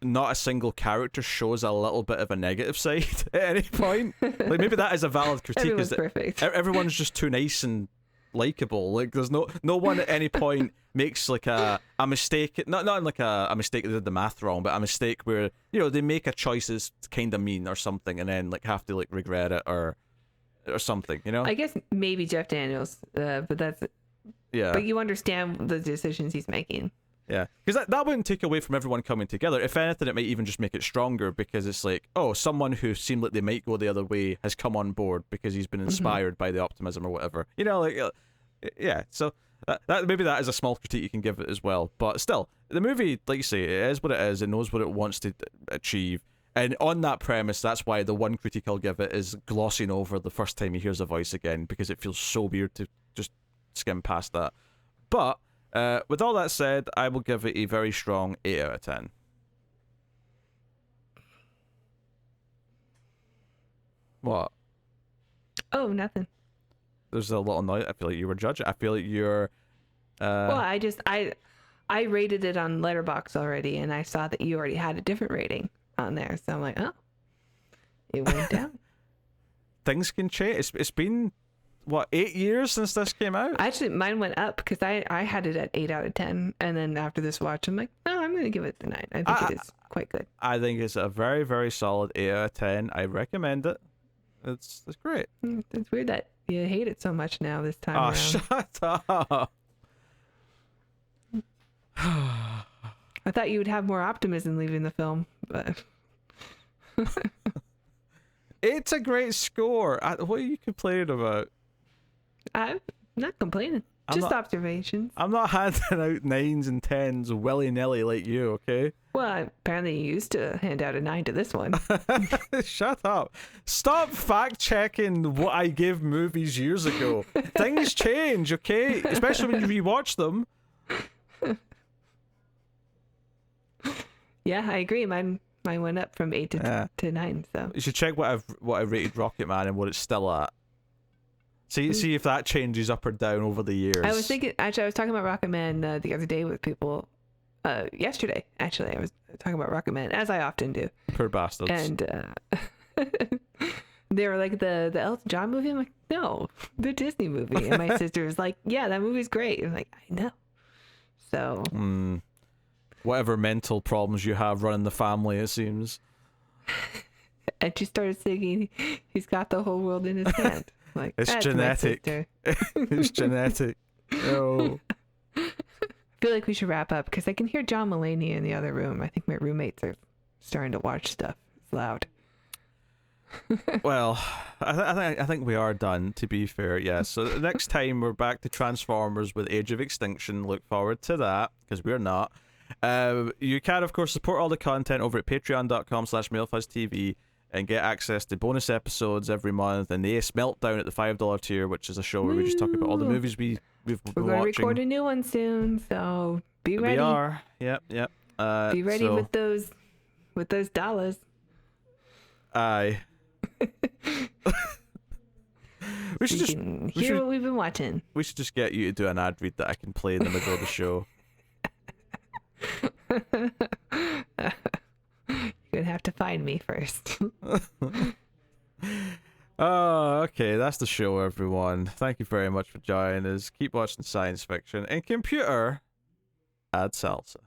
not a single character shows a little bit of a negative side at any point. Like, maybe that is a valid critique. Everyone's is that perfect. Everyone's just too nice and likable. Like, there's no one at any point makes like a mistake. Not in like a mistake they did the math wrong, but a mistake where, you know, they make a choice that's kind of mean or something, and then like have to like regret it or something. You know? I guess maybe Jeff Daniels, but that's Yeah. But you understand the decisions he's making. Yeah, because that wouldn't take away from everyone coming together. If anything, it might even just make it stronger, because it's like, oh, someone who seemed like they might go the other way has come on board because he's been inspired by the optimism or whatever. You know, like, yeah. So that maybe that is a small critique you can give it as well. But still, the movie, like you say, it is what it is. It knows what it wants to achieve. And on that premise, that's why the one critique I'll give it is glossing over the first time he hears a voice again, because it feels so weird to just skim past that. But with all that said, I will give it a very strong 8 out of 10. What? Oh, nothing. There's a little noise. I feel like you were judging. I feel like you're... Well, I rated it on Letterboxd already, and I saw that you already had a different rating on there. So I'm like, oh, it went down. Things can change. It's been... what, 8 years since this came out? Actually, mine went up because I had it at 8 out of 10, and then after this watch, I'm like, no, I'm gonna give it the 9. I think it is quite good. I think it's a very, very solid 8 out of 10. I recommend it. It's great. It's weird that you hate it so much now this time Oh, around. shut up. I thought you would have more optimism leaving the film, but It's a great score. What are you complaining about? I'm not complaining. I'm Just not- observations. I'm not handing out 9s and 10s willy-nilly like you, okay? Well, apparently you used to hand out a 9 to this one. Shut up. Stop fact-checking what I give movies years ago. Things change, okay? Especially when you rewatch them. Yeah, I agree. Mine went up from 8 to 9. So You should check what I rated Rocket Man and what it's still at. See if that changes up or down over the years. I was thinking. Actually, I was talking about Rocket Man the other day with people. Yesterday, actually, I was talking about Rocket Man, as I often do. Poor bastards. And they were like, the Elton John movie. I'm like, no, the Disney movie. And my sister was like, yeah, that movie's great. I'm like, I know. So whatever mental problems you have running the family, it seems. And she started singing, "He's got the whole world in his hand." Like, It's that's my genetic. sister. It's genetic. No. I feel like we should wrap up because I can hear John Mulaney in the other room. I think my roommates are starting to watch stuff. It's loud. Well, I think we are done, to be fair, yes. So the next time we're back to Transformers with Age of Extinction. Look forward to that, because we're not. You can, of course, support all the content over at patreon.com/MailFuzzTV and get access to bonus episodes every month, and the Ace Meltdown at the $5 tier, which is a show where we just talk about all the movies we've We're been going to watching. record a new one soon, so be ready. We are. Yep. Be ready so, with those dollars. Aye. we should You just can hear what we've been watching. we should just get you to do an ad read that I can play in the middle of the show. You're gonna have to find me first. Oh, okay, that's the show, everyone. Thank you very much for joining us. Keep watching science fiction and computer ad salsa.